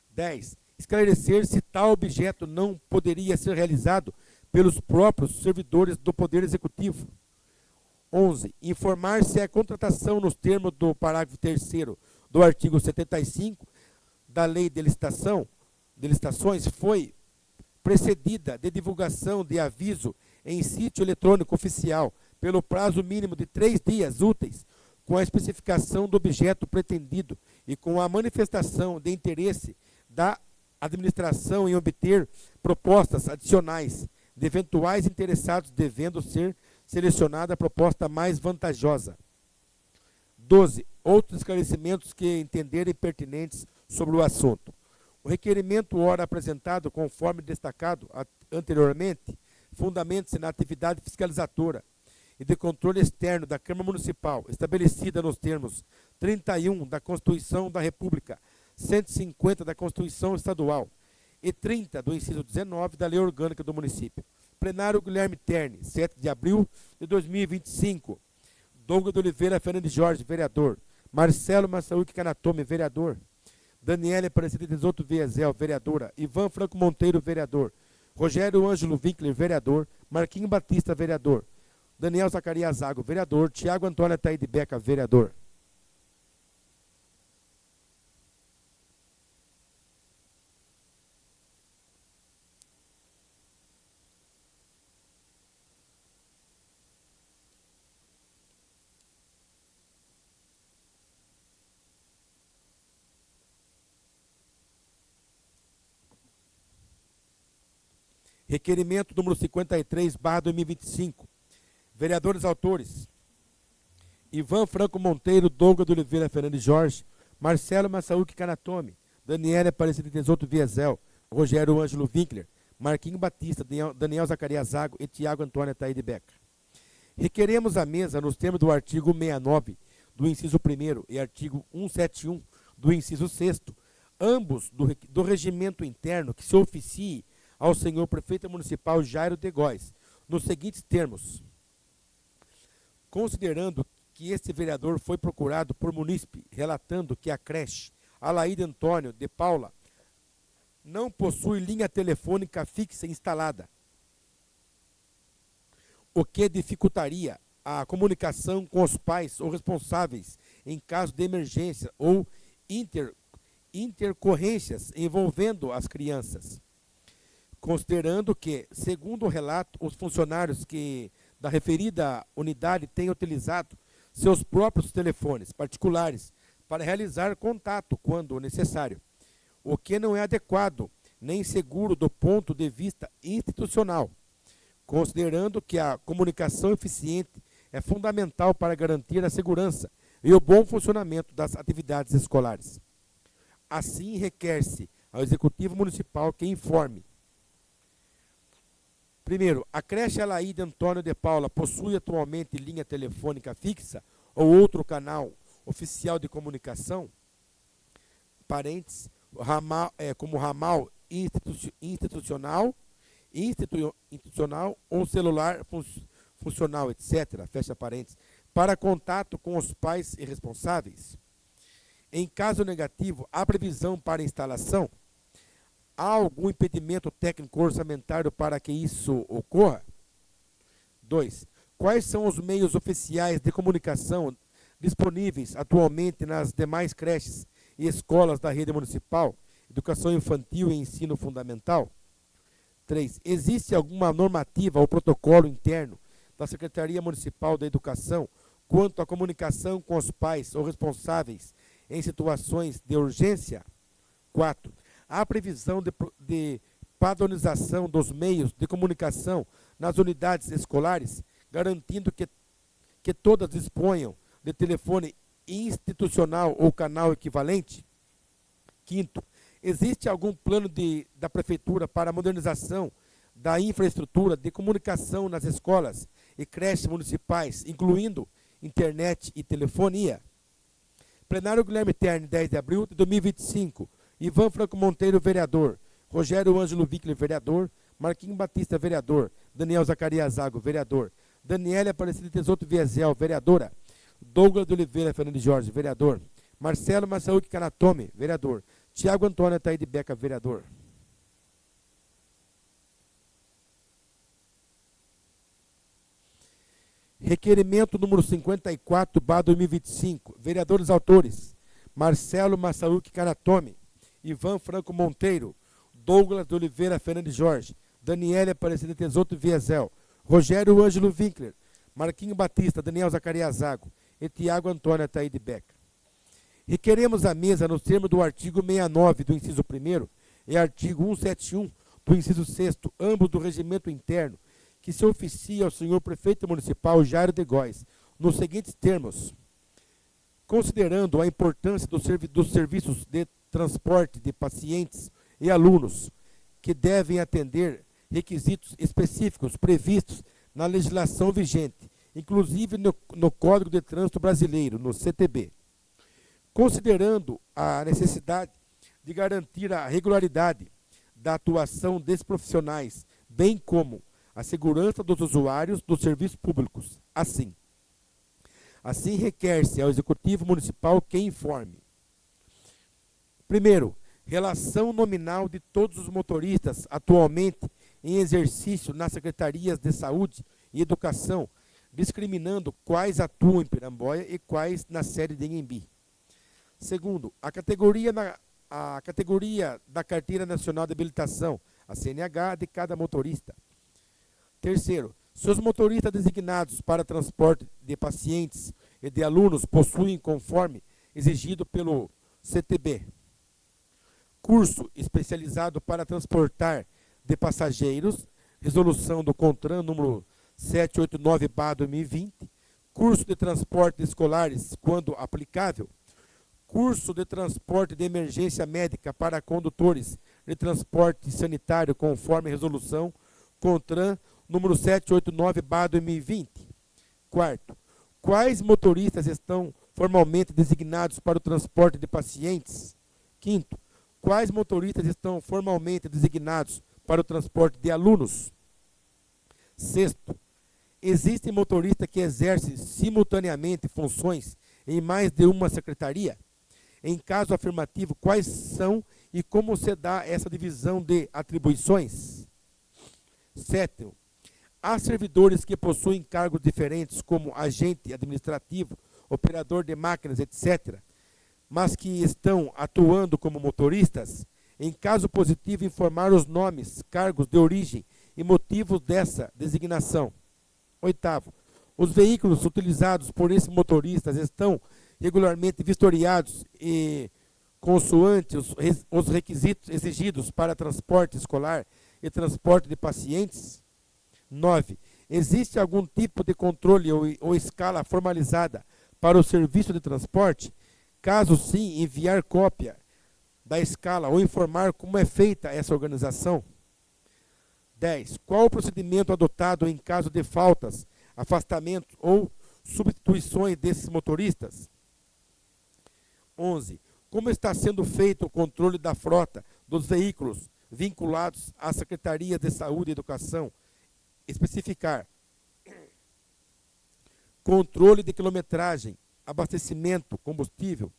[SPEAKER 3] 10. Esclarecer se tal objeto não poderia ser realizado pelos próprios servidores do Poder Executivo. 11. Informar se a contratação nos termos do parágrafo 3º do artigo 75 da Lei de Licitações foi precedida de divulgação de aviso em sítio eletrônico oficial pelo prazo mínimo de 3 dias úteis, com a especificação do objeto pretendido e com a manifestação de interesse da administração em obter propostas adicionais de eventuais interessados, devendo ser selecionada a proposta mais vantajosa. 12. Outros esclarecimentos que entenderem pertinentes sobre o assunto. O requerimento ora apresentado, conforme destacado anteriormente, fundamenta-se na atividade fiscalizadora e de controle externo da Câmara Municipal, estabelecida nos termos 31 da Constituição da República, 150 da Constituição Estadual e 30 do inciso 19 da Lei Orgânica do Município. Plenário Guilherme Terni, 7 de abril de 2025. Douglas de Oliveira Fernandes Jorge, vereador. Marcelo Massaúque Canatome, vereador. Daniela Aparecida Tesoto Viezel, vereadora. Ivan Franco Monteiro, vereador. Rogério Ângelo Winkler, vereador. Marquinho Batista, vereador. Daniel Zacarias Zago, vereador. Tiago Antônio Ataíde Beca, vereador. Requerimento número 53/2025. Vereadores autores: Ivan Franco Monteiro, Douglas de Oliveira Fernandes Jorge, Marcelo Massaúque Canatome, Daniela Aparecida Tesoto Viezel, Rogério Ângelo Winkler, Marquinho Batista, Daniel Zacarias Zago e Tiago Antônio Ataíde Beca. Requeremos à mesa, nos termos do artigo 69 do inciso 1º e artigo 171 do inciso 6º, ambos do regimento interno, que se oficie ao senhor prefeito municipal Jairo de Góes, nos seguintes termos: considerando que este vereador foi procurado por munícipe, relatando que a creche Alaíde Antônio de Paula não possui linha telefônica fixa instalada, o que dificultaria a comunicação com os pais ou responsáveis em caso de emergência ou intercorrências envolvendo as crianças. Considerando que, segundo o relato, os funcionários da referida unidade têm utilizado seus próprios telefones particulares para realizar contato quando necessário, o que não é adequado nem seguro do ponto de vista institucional. Considerando que a comunicação eficiente é fundamental para garantir a segurança e o bom funcionamento das atividades escolares. Assim, requer-se ao Executivo Municipal que informe: primeiro, a creche Alaíde Antônio de Paula possui atualmente linha telefônica fixa ou outro canal oficial de comunicação, parênteses, como ramal institucional ou celular funcional, etc., fecha parênteses, para contato com os pais e responsáveis. Em caso negativo, há previsão para instalação? Há algum impedimento técnico orçamentário para que isso ocorra? 2. Quais são os meios oficiais de comunicação disponíveis atualmente nas demais creches e escolas da rede municipal, educação infantil e ensino fundamental? 3. Existe alguma normativa ou protocolo interno da Secretaria Municipal da Educação quanto à comunicação com os pais ou responsáveis em situações de urgência? 4. Há previsão de padronização dos meios de comunicação nas unidades escolares, garantindo que todas disponham de telefone institucional ou canal equivalente? 5. Existe algum plano da Prefeitura para a modernização da infraestrutura de comunicação nas escolas e creches municipais, incluindo internet e telefonia? Plenário Guilherme Terni, 10 de abril de 2025. Ivan Franco Monteiro, vereador. Rogério Ângelo Winkler, vereador. Marquinho Batista, vereador. Daniel Zacarias Zago, vereador. Daniela Aparecida Tesoto Viezel, vereadora. Douglas de Oliveira Fernandes Jorge, vereador. Marcelo Massaúque Canatome, vereador. Tiago Antônio Ataíde Beca, vereador. Requerimento número 54/2025. Vereadores autores: Marcelo Massaúque Canatome, Ivan Franco Monteiro, Douglas de Oliveira Fernandes Jorge, Daniela Aparecida Tesoto Viezel, Rogério Ângelo Winkler, Marquinho Batista, Daniel Zacarias Zago e Tiago Antônio Ataíde Beca. Requeremos à mesa, nos termos do artigo 69 do inciso 1º e artigo 171 do inciso 6º, ambos do regimento interno, que se oficie ao senhor prefeito municipal Jairo de Góes, nos seguintes termos: considerando a importância dos serviços de transporte de pacientes e alunos, que devem atender requisitos específicos previstos na legislação vigente, inclusive no Código de Trânsito Brasileiro, no CTB. Considerando a necessidade de garantir a regularidade da atuação desses profissionais, bem como a segurança dos usuários dos serviços públicos. Assim requer-se ao Executivo Municipal que informe. Primeiro, relação nominal de todos os motoristas atualmente em exercício nas secretarias de Saúde e Educação, discriminando quais atuam em Piramboia e quais na sede de Inhambi. Segundo, a categoria da Carteira Nacional de Habilitação, a CNH, de cada motorista. Terceiro, se os motoristas designados para transporte de pacientes e de alunos possuem, conforme exigido pelo CTB, curso especializado para transportar de passageiros, resolução do CONTRAN número 789/2020, curso de transporte de escolares, quando aplicável, curso de transporte de emergência médica para condutores de transporte sanitário, conforme resolução CONTRAN número 789/2020. Quarto, quais motoristas estão formalmente designados para o transporte de pacientes? Quinto, quais motoristas estão formalmente designados para o transporte de alunos? Sexto, existem motoristas que exercem simultaneamente funções em mais de uma secretaria? Em caso afirmativo, quais são e como se dá essa divisão de atribuições? Sétimo, há servidores que possuem cargos diferentes, como agente administrativo, operador de máquinas, etc., mas que estão atuando como motoristas? Em caso positivo, informar os nomes, cargos de origem e motivos dessa designação. Oitavo, os veículos utilizados por esses motoristas estão regularmente vistoriados e consoante os requisitos exigidos para transporte escolar e transporte de pacientes? 9. Existe algum tipo de controle ou escala formalizada para o serviço de transporte? Caso sim, enviar cópia da escala ou informar como é feita essa organização? 10. Qual o procedimento adotado em caso de faltas, afastamento ou substituições desses motoristas? 11. Como está sendo feito o controle da frota dos veículos vinculados à Secretaria de Saúde e Educação? Especificar. Controle de quilometragem, abastecimento, combustível,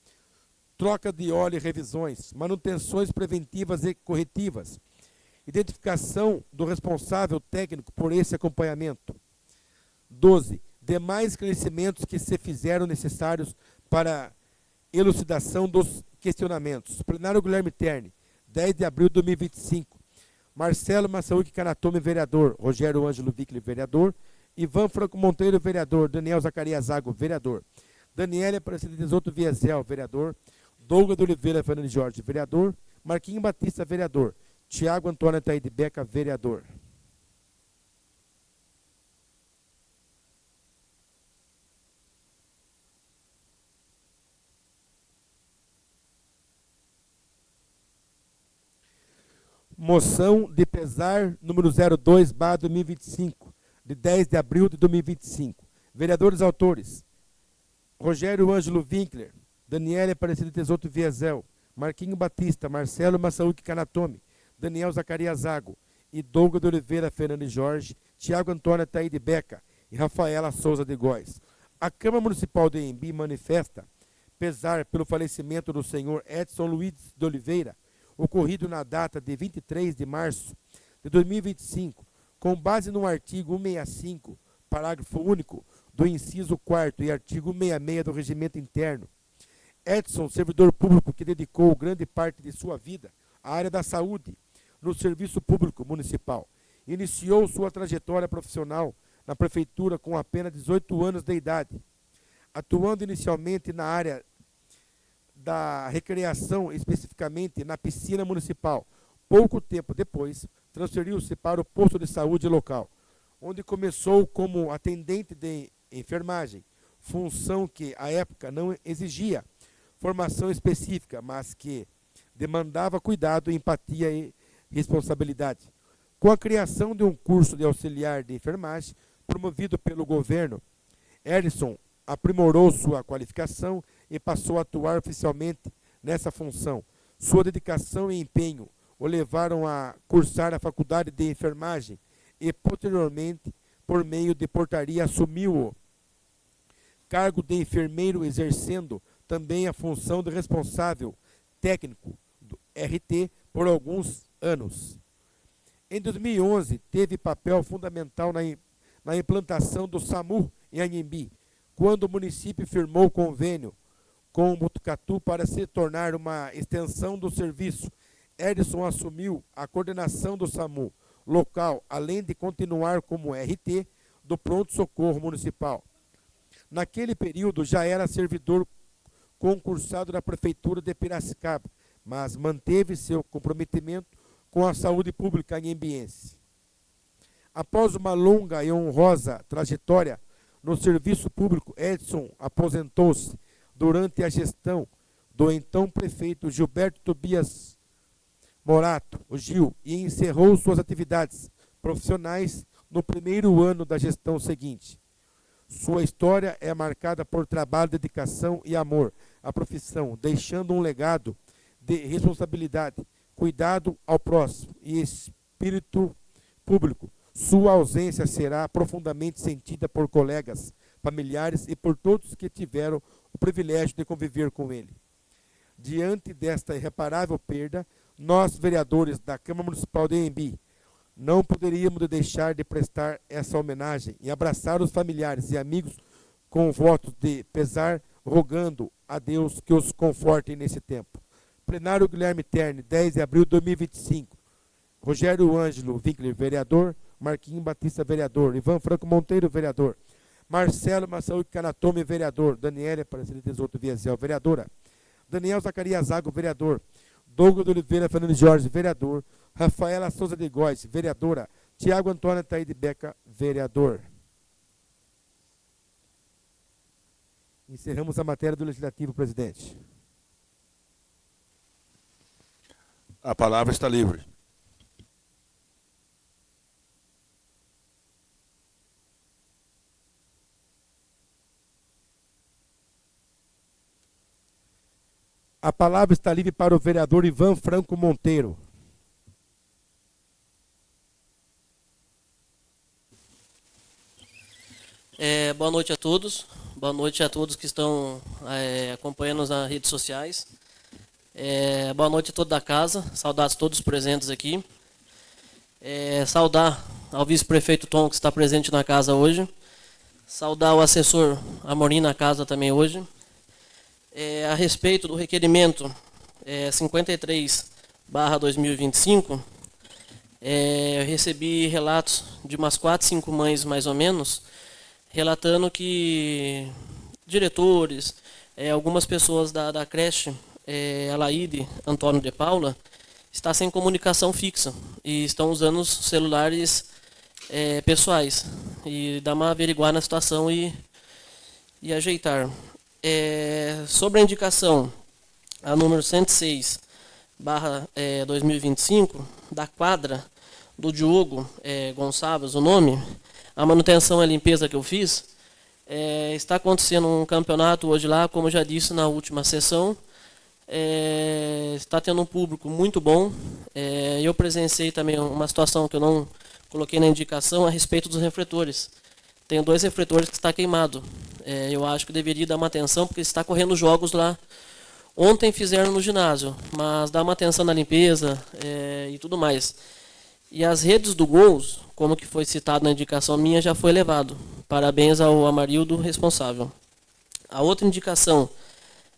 [SPEAKER 3] troca de óleo e revisões, manutenções preventivas e corretivas, identificação do responsável técnico por esse acompanhamento. 12. Demais esclarecimentos que se fizeram necessários para elucidação dos questionamentos. Plenário Guilherme Terni, 10 de abril de 2025. Marcelo Massaúque Canatome, vereador. Rogério Ângelo Vicli, vereador. Ivan Franco Monteiro, vereador. Daniel Zacarias Zago, vereador. Daniela Aparecida Tesoto Viesel, vereador. Douglas de Oliveira Fernandes Jorge, vereador. Marquinhos Batista, vereador. Tiago Antônio Ataíde Beca, vereador. Moção de pesar número 02/2025, de 10 de abril de 2025. Vereadores autores: Rogério Ângelo Winkler, Daniela Aparecida Tesoto Viesel, Marquinho Batista, Marcelo Massaúque Canatome, Daniel Zacarias Zago e Douglas de Oliveira Fernandes Jorge, Tiago Antônio Ataíde Beca e Rafaela Souza de Góes. A Câmara Municipal de Inhambi manifesta pesar pelo falecimento do senhor Edson Luiz de Oliveira, ocorrido na data de 23 de março de 2025, com base no artigo 165, parágrafo único, do inciso 4º e artigo 166 do Regimento Interno. Edson, servidor público que dedicou grande parte de sua vida à área da saúde no Serviço Público Municipal, iniciou sua trajetória profissional na Prefeitura com apenas 18 anos de idade, atuando inicialmente na área da recreação, especificamente na piscina municipal. Pouco tempo depois, transferiu-se para o posto de saúde local, onde começou como atendente de enfermagem. função que, à época, não exigia formação específica, mas que demandava cuidado, empatia e responsabilidade. Com a criação de um curso de auxiliar de enfermagem, promovido pelo governo, Edson aprimorou sua qualificação e passou a atuar oficialmente nessa função. Sua dedicação e empenho o levaram a cursar a faculdade de enfermagem e, posteriormente, por meio de portaria, assumiu o cargo de enfermeiro, exercendo também a função de responsável técnico do RT por alguns anos. Em 2011, teve papel fundamental na implantação do SAMU em Anhembi, quando o município firmou convênio com o Botucatu para se tornar uma extensão do serviço. Edson assumiu a coordenação do SAMU local, além de continuar como RT do pronto-socorro municipal. Naquele período já era servidor concursado da Prefeitura de Piracicaba, mas manteve seu comprometimento com a saúde pública anhembiense. Após uma longa e honrosa trajetória no serviço público, Edson aposentou-se durante a gestão do então prefeito Gilberto Tobias Morato, o Gil, e encerrou suas atividades profissionais no primeiro ano da gestão seguinte. Sua história é marcada por trabalho, dedicação e amor à profissão, deixando um legado de responsabilidade, cuidado ao próximo e espírito público. Sua ausência será profundamente sentida por colegas, familiares e por todos que tiveram o privilégio de conviver com ele. Diante desta irreparável perda, nós, vereadores da Câmara Municipal de Anhembi, não poderíamos deixar de prestar essa homenagem e abraçar os familiares e amigos com votos de pesar, rogando a Deus que os conforte nesse tempo. Plenário Guilherme Terni, 10 de abril de 2025. Rogério Ângelo Winkler, vereador. Marquinhos Batista, vereador. Ivan Franco Monteiro, vereador. Marcelo Massaúde Canatome, vereador. Daniela Aparecida Tesouro Viazel, vereadora. Daniel Zacarias Zago, vereador. Douglas de Oliveira Fernandes Jorge, vereador. Rafaela Souza de Góes, vereadora. Tiago Antônio Taíde Beca, vereador. Encerramos a matéria do Legislativo, presidente.
[SPEAKER 1] A palavra está livre.
[SPEAKER 3] A palavra está livre para o vereador Ivan Franco Monteiro.
[SPEAKER 4] Boa noite a todos. Boa noite a todos que estão acompanhando nas redes sociais. Boa noite a toda a casa. Saudades a todos presentes aqui. Saudar ao vice-prefeito Tom, que está presente na casa hoje. Saudar o assessor Amorim na casa também hoje. A respeito do requerimento 53/2025, eu recebi relatos de umas 4, 5 mães, mais ou menos, relatando que diretores, algumas pessoas da creche, Alaide Antônio de Paula, está sem comunicação fixa e estão usando os celulares pessoais. E dá uma averiguar na situação e ajeitar. Sobre a indicação, a número 106/2025, da quadra do Diogo Gonçalves, o nome, a manutenção e a limpeza que eu fiz, está acontecendo um campeonato hoje lá, como eu já disse na última sessão, está tendo um público muito bom. Eu presenciei também uma situação que eu não coloquei na indicação a respeito dos refletores. Tenho 2 refletores que está queimado. Eu acho que deveria dar uma atenção, porque está correndo jogos lá. Ontem fizeram no ginásio, mas dá uma atenção na limpeza e tudo mais. E as redes do Gols, como que foi citado na indicação minha, já foi levado. Parabéns ao Amarildo responsável. A outra indicação,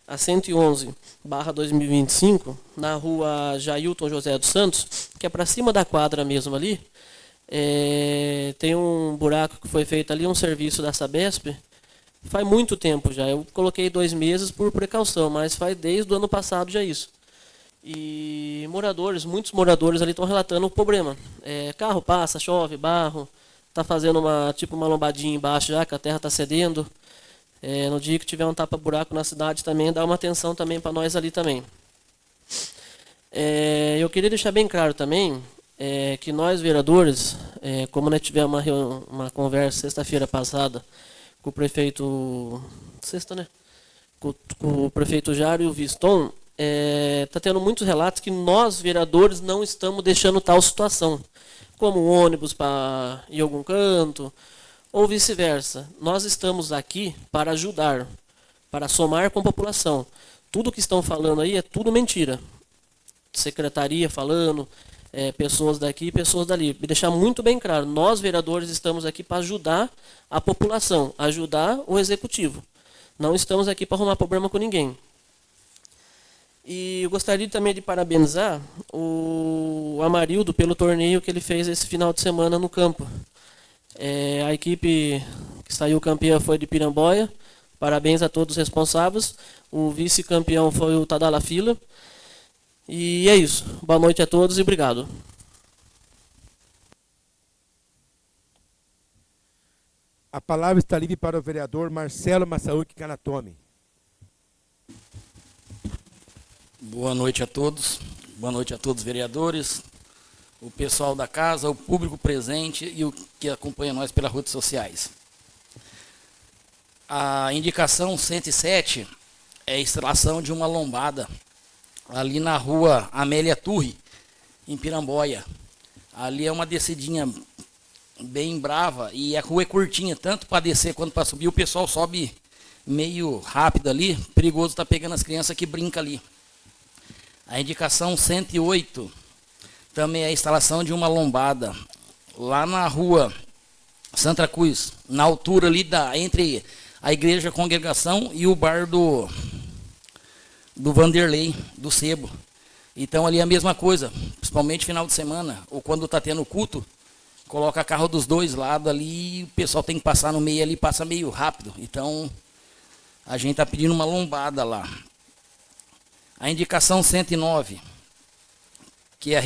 [SPEAKER 4] a 111/2025, na rua Jailton José dos Santos, que é para cima da quadra mesmo ali, tem um buraco que foi feito ali, um serviço da Sabesp, faz muito tempo já. Eu coloquei 2 meses por precaução, mas faz desde o ano passado já isso. E muitos moradores ali estão relatando o problema. Carro passa, chove, barro, está fazendo uma lombadinha embaixo já, que a terra está cedendo. No dia que tiver um tapa-buraco na cidade também, dá uma atenção também para nós ali também. Eu queria deixar bem claro também que nós, vereadores, como nós tivemos uma conversa sexta-feira passada com o prefeito... Sexta, né? Com o prefeito Jário e o Viston, está tendo muitos relatos que nós, vereadores, não estamos deixando tal situação, como ônibus para ir a algum canto, ou vice-versa. Nós estamos aqui para ajudar, para somar com a população. Tudo que estão falando aí é tudo mentira. Secretaria falando, pessoas daqui e pessoas dali. Me deixar muito bem claro, nós, vereadores, estamos aqui para ajudar a população, ajudar o executivo. Não estamos aqui para arrumar problema com ninguém. E eu gostaria também de parabenizar o Amarildo pelo torneio que ele fez esse final de semana no campo. A equipe que saiu campeã foi de Piramboia. Parabéns a todos os responsáveis. O vice-campeão foi o Tadala Fila. E é isso. Boa noite a todos e obrigado.
[SPEAKER 3] A palavra está livre para o vereador Marcelo Massaúque Canatome.
[SPEAKER 2] Boa noite a todos. Boa noite a todos os vereadores, o pessoal da casa, o público presente e o que acompanha nós pelas redes sociais. A indicação 107 é a instalação de uma lombada ali na rua Amélia Turri, em Piramboia. Ali é uma descidinha bem brava e a rua é curtinha, tanto para descer quanto para subir. O pessoal sobe meio rápido ali, perigoso estar pegando as crianças que brincam ali. A indicação 108 também é a instalação de uma lombada lá na rua Santa Cruz, na altura ali entre a igreja Congregação e o bar do Vanderlei, do Sebo. Então ali é a mesma coisa, principalmente final de semana, ou quando está tendo culto, coloca carro dos dois lados ali, o pessoal tem que passar no meio ali, passa meio rápido. Então a gente está pedindo uma lombada lá. A indicação 109, que é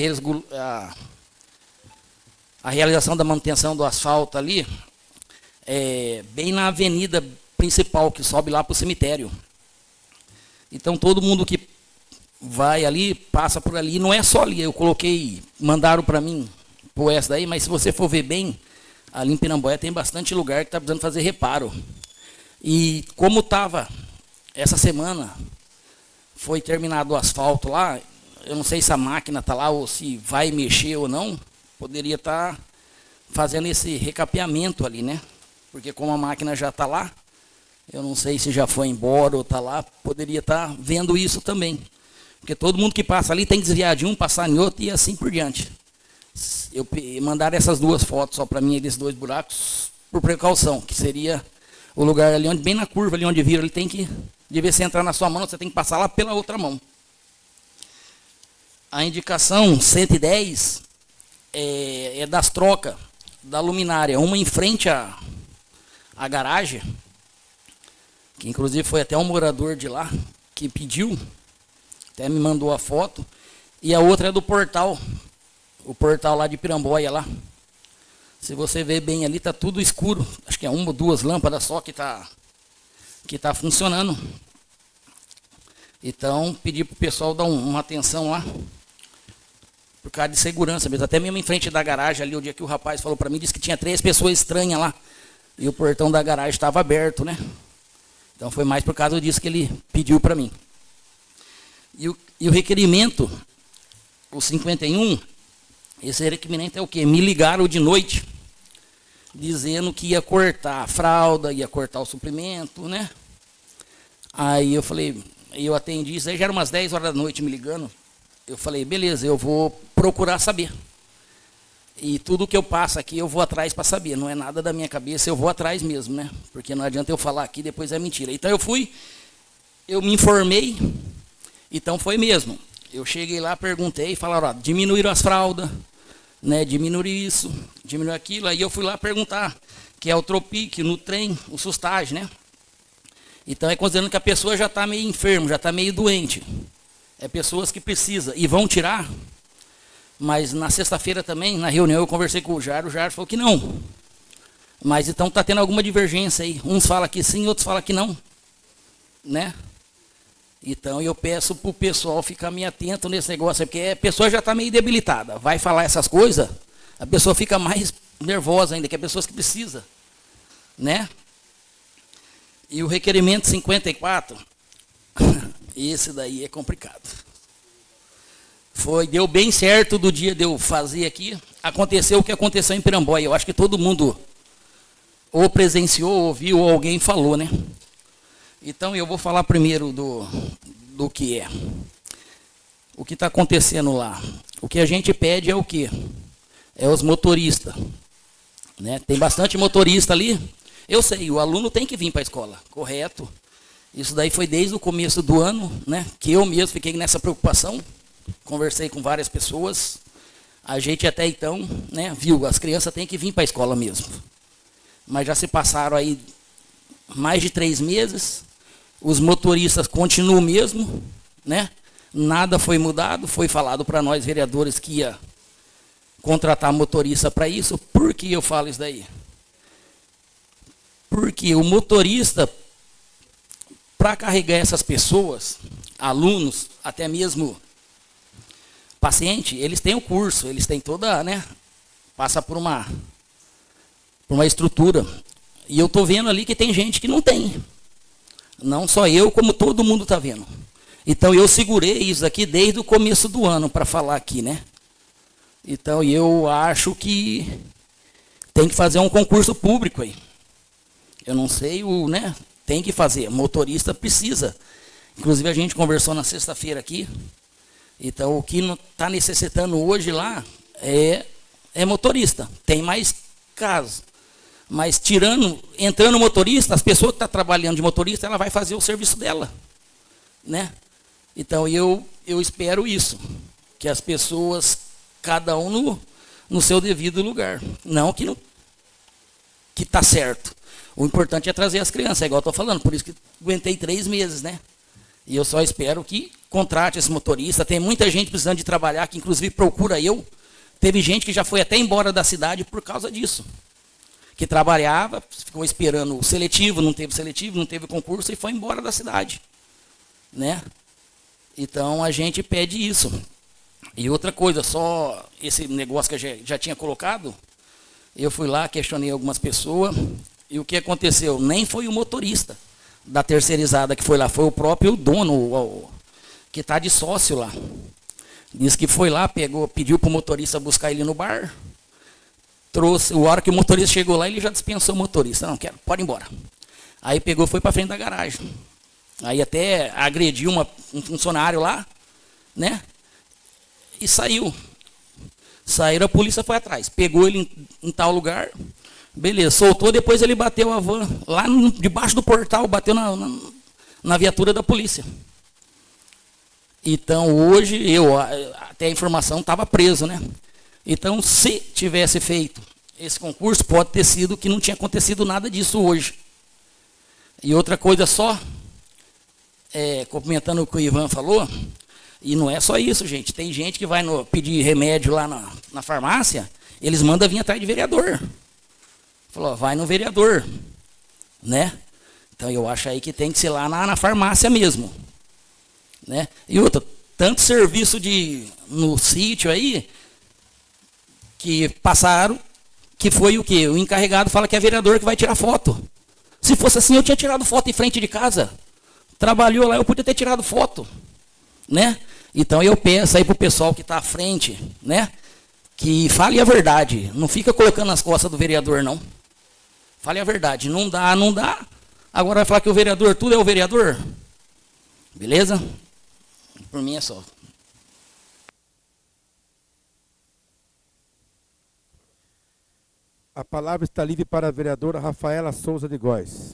[SPEAKER 2] a realização da manutenção do asfalto ali, bem na avenida principal, que sobe lá para o cemitério. Então todo mundo que vai ali, passa por ali, não é só ali, eu coloquei, mandaram para mim, por essa daí, mas se você for ver bem, ali em Piramboia tem bastante lugar que está precisando fazer reparo. E como estava essa semana, foi terminado o asfalto lá, eu não sei se a máquina está lá ou se vai mexer ou não, poderia estar fazendo esse recapeamento ali, né? Porque como a máquina já está lá, eu não sei se já foi embora ou está lá, poderia estar vendo isso também. Porque todo mundo que passa ali tem que desviar de um, passar em outro e assim por diante. Eu mandaram essas duas fotos só para mim, desses dois buracos, por precaução, que seria o lugar ali, onde, bem na curva ali onde vira, ele tem que, de vez em entrar na sua mão, você tem que passar lá pela outra mão. A indicação 110 é das trocas da luminária, uma em frente à garagem, que inclusive foi até um morador de lá que pediu, até me mandou a foto, e a outra é do portal, o portal lá de Piramboia lá. Se você ver bem ali, está tudo escuro, acho que é uma ou duas lâmpadas só que tá funcionando. Então, pedi para o pessoal dar uma atenção lá, por causa de segurança mesmo. Até mesmo em frente da garagem ali, o dia que o rapaz falou para mim, disse que tinha 3 pessoas estranhas lá, e o portão da garagem estava aberto, né? Então foi mais por causa disso que ele pediu para mim. E o requerimento, o 51, esse requerimento é o quê? Me ligaram de noite, dizendo que ia cortar a fralda, ia cortar o suplemento, né? Aí eu falei, eu atendi, isso aí já era umas 10 horas da noite me ligando. Eu falei, beleza, eu vou procurar saber. E tudo que eu passo aqui, eu vou atrás para saber. Não é nada da minha cabeça, eu vou atrás mesmo, né? Porque não adianta eu falar aqui, depois é mentira. Então eu me informei, então foi mesmo. Eu cheguei lá, perguntei, falaram, ó, diminuíram as fraldas, né? Diminuíram isso, diminuíram aquilo. Aí eu fui lá perguntar, que é o Tropic, no trem, o sustagem, né? Então é considerando que a pessoa já está meio enferma, já está meio doente. É pessoas que precisam e vão tirar. Mas na sexta-feira também, na reunião, eu conversei com o Jairo falou que não. Mas então está tendo alguma divergência aí. Uns falam que sim, outros falam que não. Né? Então eu peço para o pessoal ficar meio atento nesse negócio, porque a pessoa já está meio debilitada. Vai falar essas coisas, a pessoa fica mais nervosa ainda, que é pessoas que precisa. Né? E o requerimento 54, esse daí é complicado. Deu bem certo do dia de eu fazer aqui. Aconteceu o que aconteceu em Piramboia. Eu acho que todo mundo ou presenciou, ouviu, ou alguém falou, né? Então eu vou falar primeiro do que é. O que está acontecendo lá. O que a gente pede é o quê? É os motoristas. Né? Tem bastante motorista ali. Eu sei, o aluno tem que vir para a escola, correto. Isso daí foi desde o começo do ano, né? Que eu mesmo fiquei nessa preocupação. Conversei com várias pessoas. A gente até então, né, viu, as crianças têm que vir para a escola mesmo. Mas já se passaram aí mais de 3 meses. Os motoristas continuam mesmo, né? Nada foi mudado. Foi falado para nós, vereadores, que ia contratar motorista para isso. Por que eu falo isso daí? Porque o motorista, para carregar essas pessoas, alunos, até mesmo paciente, eles têm o curso, eles têm toda, né? Passa por uma estrutura. E eu estou vendo ali que tem gente que não tem. Não só eu, como todo mundo está vendo. Então eu segurei isso aqui desde o começo do ano para falar aqui, né? Então eu acho que tem que fazer um concurso público aí. Eu não sei, né? Tem que fazer. Motorista precisa. Inclusive a gente conversou na sexta-feira aqui. Então o que está necessitando hoje lá é motorista. Tem mais casos. Mas entrando motorista, as pessoas que estão trabalhando de motorista, ela vai fazer o serviço dela. Né? Então eu espero isso. Que as pessoas, cada um no seu devido lugar. Não que está certo. O importante é trazer as crianças, é igual eu estou falando. Por isso que aguentei 3 meses, né? E eu só espero que contrate esse motorista. Tem muita gente precisando de trabalhar, que inclusive procura eu. Teve gente que já foi até embora da cidade por causa disso. Que trabalhava, ficou esperando o seletivo, não teve concurso e foi embora da cidade. Né? Então a gente pede isso. E outra coisa, só esse negócio que eu já tinha colocado, eu fui lá, questionei algumas pessoas, e o que aconteceu? Nem foi o motorista da terceirizada que foi lá, foi o próprio dono, que está de sócio lá. Disse que foi lá, pediu para o motorista buscar ele no bar, trouxe, a hora que o motorista chegou lá, ele já dispensou o motorista. Não, quero, pode ir embora. Aí pegou, foi para frente da garagem. Aí até agrediu um funcionário lá, né? E saiu. Saíram, a polícia foi atrás. Pegou ele em tal lugar. Beleza, soltou, depois ele bateu a van lá debaixo do portal, bateu na viatura da polícia. Então hoje, até a informação, estava preso, né? Então, se tivesse feito esse concurso, pode ter sido que não tinha acontecido nada disso hoje. E outra coisa só, complementando o que o Ivan falou, e não é só isso, gente. Tem gente que vai pedir remédio lá na farmácia, eles mandam vir atrás de vereador. Falou, vai no vereador. Né? Então, eu acho aí que tem que ser lá na farmácia mesmo. Né? E outra, tanto serviço no sítio aí, que passaram, que foi o quê? O encarregado fala que é vereador que vai tirar foto. Se fosse assim, eu tinha tirado foto em frente de casa. Trabalhou lá, eu podia ter tirado foto. Né? Então eu peço aí para o pessoal que está à frente, né? Que fale a verdade. Não fica colocando nas costas do vereador, não. Fale a verdade. Não dá, não dá. Agora vai falar que o vereador, tudo é o vereador? Beleza? Por mim é só.
[SPEAKER 3] A palavra está livre para a vereadora Rafaela Souza de Góes.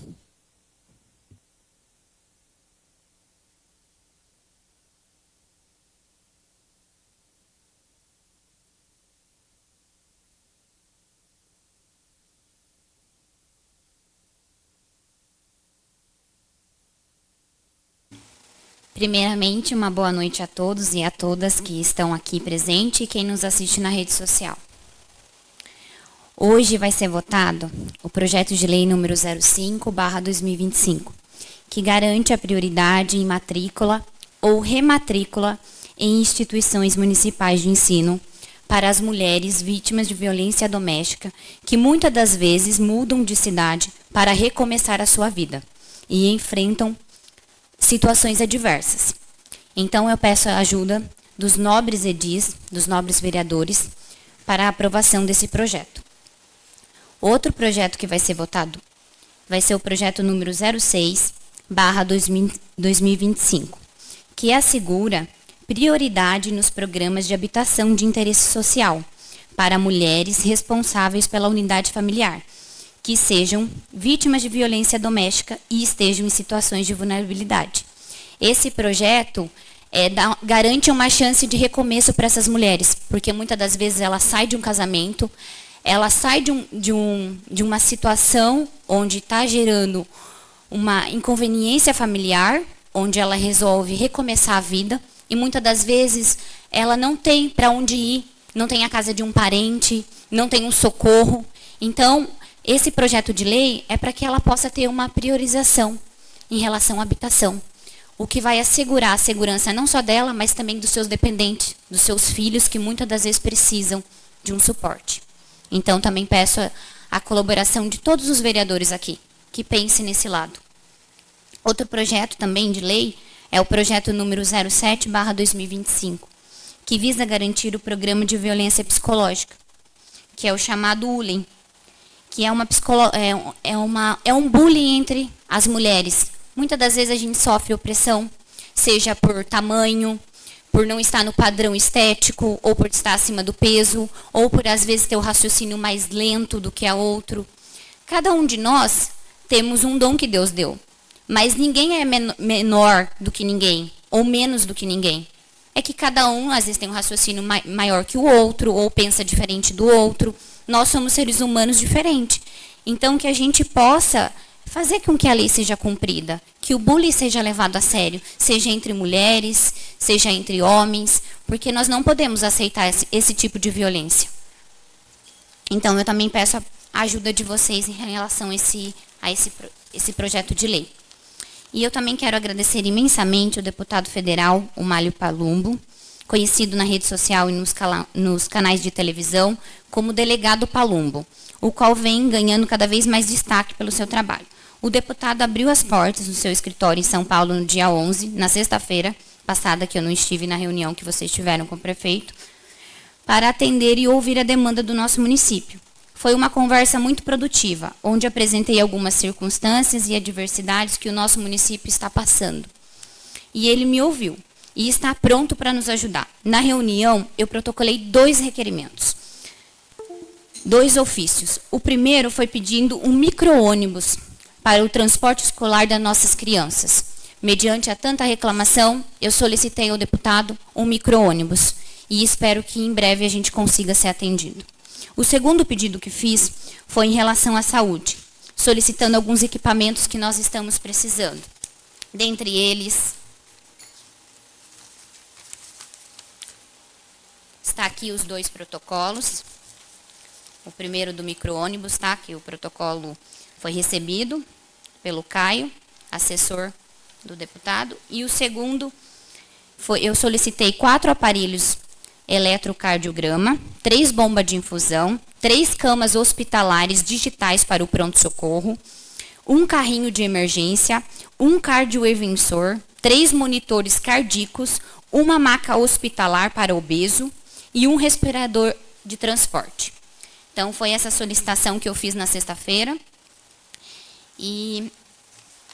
[SPEAKER 5] Primeiramente, uma boa noite a todos e a todas que estão aqui presentes e quem nos assiste na rede social. Hoje vai ser votado o projeto de lei número 05/2025, que garante a prioridade em matrícula ou rematrícula em instituições municipais de ensino para as mulheres vítimas de violência doméstica, que muitas das vezes mudam de cidade para recomeçar a sua vida e enfrentam situações adversas. Então, eu peço a ajuda dos nobres edis, dos nobres vereadores, para a aprovação desse projeto. Outro projeto que vai ser votado vai ser o projeto número 06/2025, que assegura prioridade nos programas de habitação de interesse social para mulheres responsáveis pela unidade familiar, que sejam vítimas de violência doméstica e estejam em situações de vulnerabilidade. Esse projeto garante uma chance de recomeço para essas mulheres, porque muitas das vezes ela sai de um casamento, ela sai de uma situação onde está gerando uma inconveniência familiar, onde ela resolve recomeçar a vida, e muitas das vezes ela não tem para onde ir, não tem a casa de um parente, não tem um socorro. Então, esse projeto de lei é para que ela possa ter uma priorização em relação à habitação, o que vai assegurar a segurança não só dela, mas também dos seus dependentes, dos seus filhos, que muitas das vezes precisam de um suporte. Então, também peço a colaboração de todos os vereadores aqui, que pensem nesse lado. Outro projeto também de lei é o projeto número 07/2025, que visa garantir o programa de violência psicológica, que é o chamado ULEM, que é um bullying entre as mulheres. Muitas das vezes a gente sofre opressão, seja por tamanho, por não estar no padrão estético, ou por estar acima do peso, ou por às vezes ter o raciocínio mais lento do que a outro. Cada um de nós temos um dom que Deus deu, mas ninguém é menor do que ninguém, ou menos do que ninguém. É que cada um às vezes tem um raciocínio maior que o outro, ou pensa diferente do outro. Nós somos seres humanos diferentes. Então, que a gente possa fazer com que a lei seja cumprida, que o bullying seja levado a sério, seja entre mulheres, seja entre homens, porque nós não podemos aceitar esse tipo de violência. Então, eu também peço a ajuda de vocês em relação a esse projeto de lei. E eu também quero agradecer imensamente o deputado federal, o Málio Palumbo, conhecido na rede social e nos canais de televisão como delegado Palumbo, o qual vem ganhando cada vez mais destaque pelo seu trabalho. O deputado abriu as portas do seu escritório em São Paulo no dia 11, na sexta-feira passada, que eu não estive na reunião que vocês tiveram com o prefeito, para atender e ouvir a demanda do nosso município. Foi uma conversa muito produtiva, onde apresentei algumas circunstâncias e adversidades que o nosso município está passando. E ele me ouviu e está pronto para nos ajudar. Na reunião, eu protocolei 2 requerimentos, 2 ofícios. O primeiro foi pedindo um micro-ônibus para o transporte escolar das nossas crianças. Mediante a tanta reclamação, eu solicitei ao deputado um micro-ônibus e espero que em breve a gente consiga ser atendido. O segundo pedido que fiz foi em relação à saúde, solicitando alguns equipamentos que nós estamos precisando. Dentre eles, está aqui os 2 protocolos. O primeiro do micro-ônibus, tá? Que o protocolo foi recebido pelo Caio, assessor do deputado. E o segundo, eu solicitei 4 aparelhos eletrocardiograma, 3 bombas de infusão, 3 camas hospitalares digitais para o pronto-socorro, 1 carrinho de emergência, 1 cardioversor, 3 monitores cardíacos, 1 maca hospitalar para obeso e 1 respirador de transporte. Então, foi essa solicitação que eu fiz na sexta-feira. E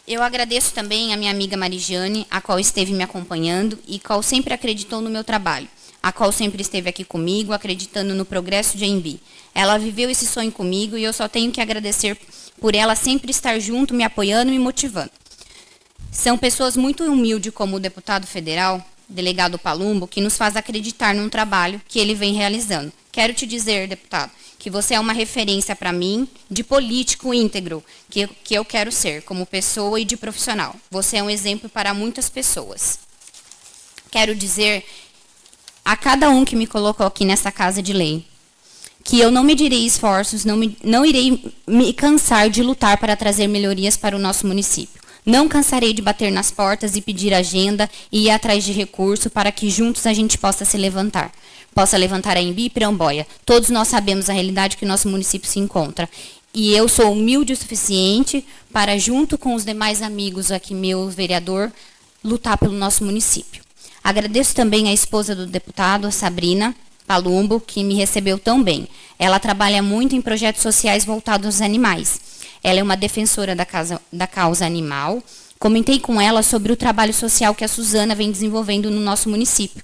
[SPEAKER 5] eu agradeço também a minha amiga Marigiane, a qual esteve me acompanhando e qual sempre acreditou no meu trabalho, a qual sempre esteve aqui comigo, acreditando no progresso de Embi. Ela viveu esse sonho comigo e eu só tenho que agradecer por ela sempre estar junto, me apoiando e me motivando. São pessoas muito humildes, como o deputado federal, delegado Palumbo, que nos faz acreditar num trabalho que ele vem realizando. Quero te dizer, deputado, que você é uma referência para mim de político íntegro, que eu quero ser, como pessoa e de profissional. Você é um exemplo para muitas pessoas. Quero dizer a cada um que me colocou aqui nessa casa de lei, que eu não medirei esforços, não irei me cansar de lutar para trazer melhorias para o nosso município. Não cansarei de bater nas portas e pedir agenda e ir atrás de recurso para que juntos a gente possa se levantar. Possa levantar a Embi e Piramboia. Todos nós sabemos a realidade que o nosso município se encontra. E eu sou humilde o suficiente para, junto com os demais amigos aqui, meu vereador, lutar pelo nosso município. Agradeço também à esposa do deputado, a Sabrina Palumbo, que me recebeu tão bem. Ela trabalha muito em projetos sociais voltados aos animais. Ela é uma defensora da causa animal. Comentei com ela sobre o trabalho social que a Suzana vem desenvolvendo no nosso município,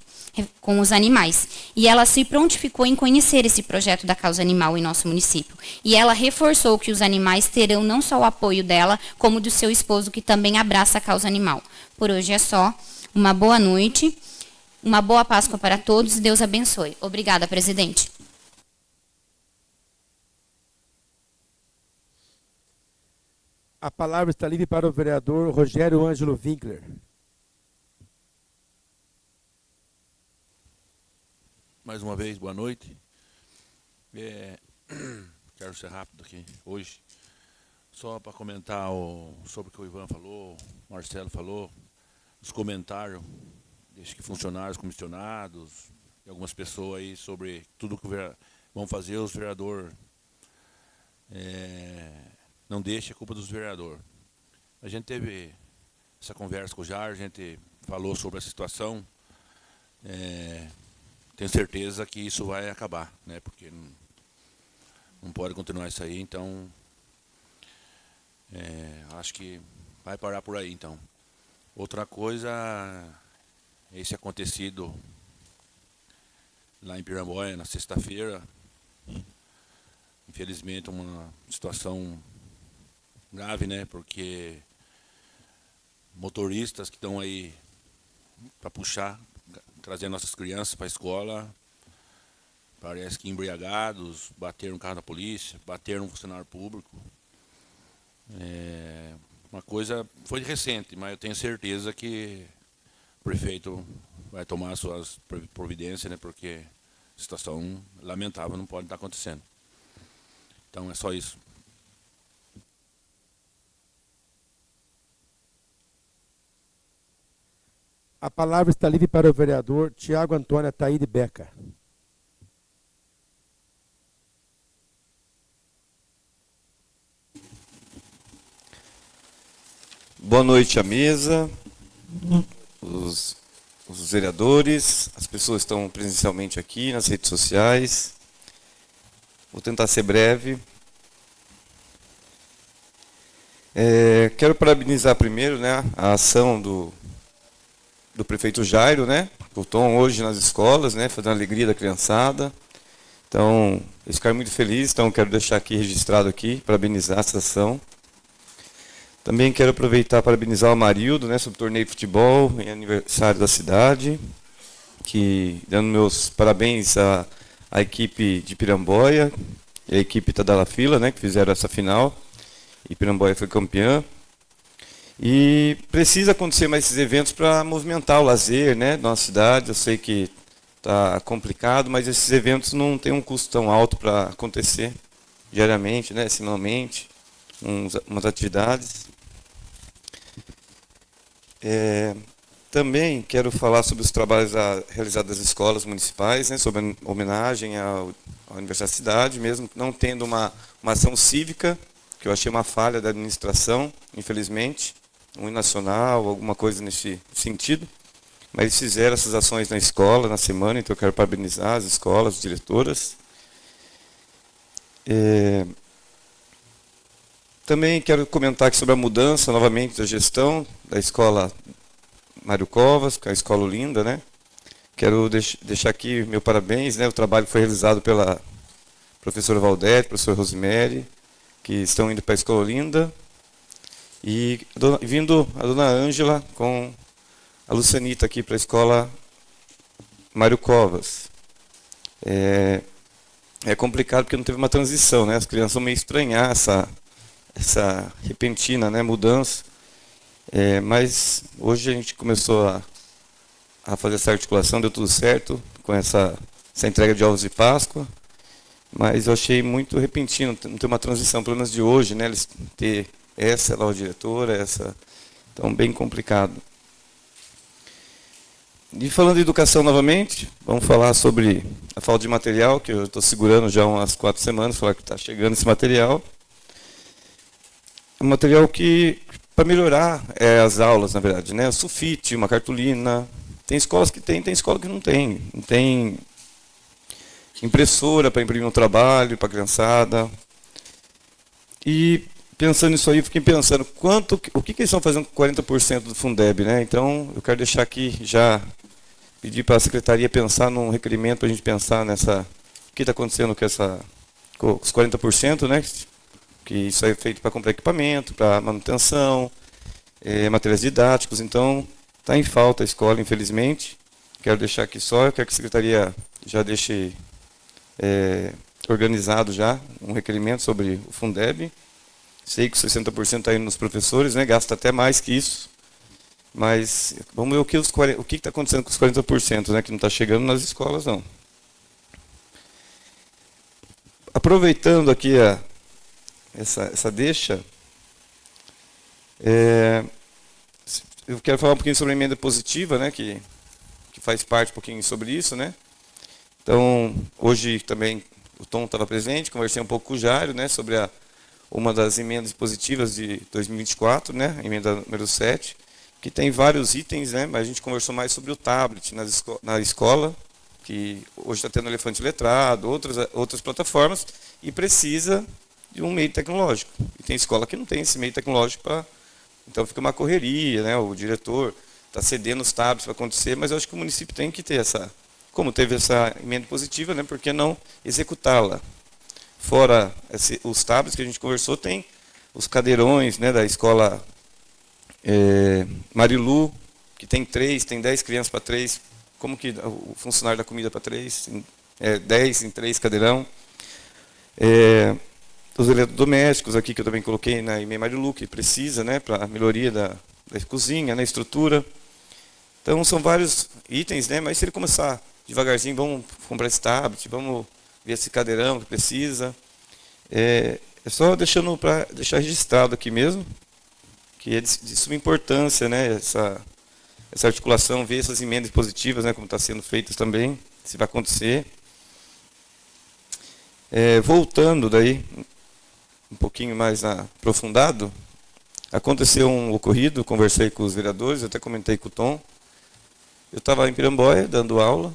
[SPEAKER 5] com os animais. E ela se prontificou em conhecer esse projeto da causa animal em nosso município. E ela reforçou que os animais terão não só o apoio dela, como do seu esposo, que também abraça a causa animal. Por hoje é só. Uma boa noite, uma boa Páscoa para todos e Deus abençoe. Obrigada, presidente.
[SPEAKER 3] A palavra está livre para o vereador Rogério Ângelo Winkler.
[SPEAKER 1] Mais uma vez, boa noite. Quero ser rápido aqui hoje, só para comentar sobre o que o Ivan falou, o Marcelo falou, os comentários, desde que funcionários, comissionados, e algumas pessoas aí sobre tudo que vão fazer os vereadores. Não deixe a culpa dos vereadores. A gente teve essa conversa com o Jair, a gente falou sobre a situação. Tenho certeza que isso vai acabar, né? Porque não pode continuar isso aí, então acho que vai parar por aí, então. Outra coisa, esse acontecido lá em Piramboia, na sexta-feira, infelizmente uma situação grave, né? Porque motoristas que estão aí para puxar, trazer nossas crianças para a escola, parece que embriagados, bateram no carro da polícia, bateram no funcionário público. Uma coisa foi recente, mas eu tenho certeza que o prefeito vai tomar as suas providências, né? Porque a situação lamentável não pode estar acontecendo. Então é só isso.
[SPEAKER 3] A palavra está livre para o vereador Tiago Antônio Ataíde Beca.
[SPEAKER 6] Boa noite à mesa, os vereadores, as pessoas que estão presencialmente aqui nas redes sociais. Vou tentar ser breve. Quero parabenizar primeiro, né, a ação do prefeito Jairo, né, o Tom hoje nas escolas, né, fazendo a alegria da criançada. Então, eles ficaram muito felizes, então quero deixar aqui registrado aqui, parabenizar essa ação. Também quero aproveitar e parabenizar o Amarildo, né, sobre o torneio de futebol, em aniversário da cidade, que dando meus parabéns à equipe de Piramboia e à equipe Tadala Fila, né, que fizeram essa final, e Piramboia foi campeã. E precisa acontecer mais esses eventos para movimentar o lazer, né, da nossa cidade. Eu sei que está complicado, mas esses eventos não têm um custo tão alto para acontecer diariamente, né, semanalmente, umas atividades. Também quero falar sobre os trabalhos realizados nas escolas municipais, né, sobre a homenagem à Universidade da Cidade, mesmo não tendo uma ação cívica, que eu achei uma falha da administração, infelizmente, um hino nacional, alguma coisa nesse sentido. Mas eles fizeram essas ações na escola, na semana, então eu quero parabenizar as escolas, as diretoras. Também quero comentar aqui sobre a mudança, novamente, da gestão da escola Mário Covas, que é a escola Olinda, né? Quero deixar aqui meu parabéns, né? O trabalho foi realizado pela professora Valdete, professora Rosemary, que estão indo para a escola Olinda, e vindo a dona Ângela com a Lucianita aqui para a escola Mário Covas. É complicado porque não teve uma transição, né? As crianças vão meio estranhar essa repentina, né, mudança. Mas hoje a gente começou a fazer essa articulação, deu tudo certo com essa entrega de ovos de Páscoa. Mas eu achei muito repentino, não ter uma transição, pelo menos de hoje, né? Eles ter essa lá, a diretora, essa... Então, bem complicado. E falando de educação novamente, vamos falar sobre a falta de material, que eu estou segurando já umas 4 semanas, falar que está chegando esse material. Um material que, para melhorar as aulas, na verdade, né? O sulfite, uma cartolina. Tem escolas que tem escola que não tem. Não tem impressora para imprimir um trabalho para a criançada. E pensando nisso aí, eu fiquei pensando, o que eles estão fazendo com 40% do Fundeb, né? Então, eu quero deixar aqui já, pedir para a secretaria pensar num requerimento para a gente pensar nessa, o que está acontecendo com os 40%, né? Que isso é feito para comprar equipamento, para manutenção, materiais didáticos, então está em falta a escola, infelizmente. Quero deixar aqui só, eu quero que a secretaria já deixe organizado já um requerimento sobre o Fundeb. Sei que 60% está indo nos professores, né? Gasta até mais que isso. Mas vamos ver o que está acontecendo com os 40%, né? Que não está chegando nas escolas, não. Aproveitando aqui essa deixa, eu quero falar um pouquinho sobre a emenda positiva, né? Que faz parte um pouquinho sobre isso, né? Então, hoje também o Tom estava presente, conversei um pouco com o Jairo, né? Sobre uma das emendas positivas de 2024, né, a emenda número 7, que tem vários itens, né, mas a gente conversou mais sobre o tablet na escola, que hoje está tendo elefante letrado, outras plataformas, e precisa de um meio tecnológico. E tem escola que não tem esse meio tecnológico, então fica uma correria, né, o diretor está cedendo os tablets para acontecer, mas eu acho que o município tem que ter como teve essa emenda positiva, né, por que não executá-la? Fora os tablets que a gente conversou, tem os cadeirões, né, da escola Marilu, que tem 10 crianças para 3, como que o funcionário da comida para 3, 10 em 3 cadeirão. Os eletrodomésticos aqui, que eu também coloquei na EMEI Marilu, que precisa, né, para a melhoria da cozinha, na estrutura. Então, são vários itens, né, mas se ele começar devagarzinho, vamos comprar esse tablet, vamos ver esse cadeirão que precisa. É só para deixar registrado aqui mesmo, que é de suma importância, né, essa articulação, ver essas emendas positivas, né, como está sendo feitas também, se vai acontecer. Voltando daí, um pouquinho mais aprofundado, aconteceu um ocorrido, conversei com os vereadores, até comentei com o Tom. Eu estava em Piramboia, dando aula,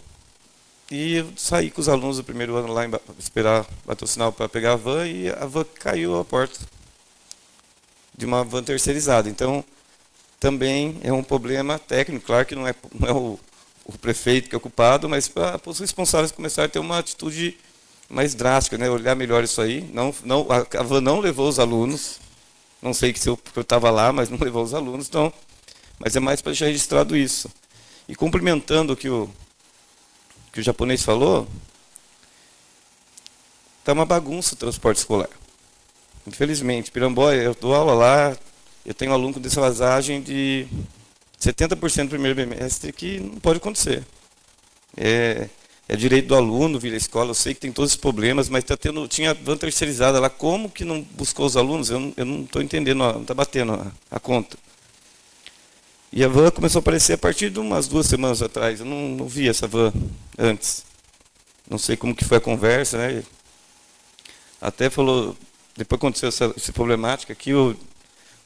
[SPEAKER 6] e eu saí com os alunos do primeiro ano lá, esperar bater o sinal para pegar a van, e a van caiu à porta de uma van terceirizada. Então, também é um problema técnico, claro que não é o prefeito que é o culpado, mas para os responsáveis começarem a ter uma atitude mais drástica, né? Olhar melhor isso aí. A van não levou os alunos, não sei se eu estava lá, mas não levou os alunos, então, mas é mais para deixar registrado isso. E complementando o que o japonês falou, está uma bagunça o transporte escolar. Infelizmente, Piramboia, eu dou aula lá, eu tenho aluno com defasagem de 70% do primeiro bimestre, que não pode acontecer. É direito do aluno vir à escola, eu sei que tem todos os problemas, mas tinha van terceirizada lá, como que não buscou os alunos? Eu não estou entendendo, não está batendo a conta. E a van começou a aparecer a partir de umas 2 semanas atrás. Eu não vi essa van antes. Não sei como que foi a conversa, né? Até falou, depois aconteceu essa problemática aqui, o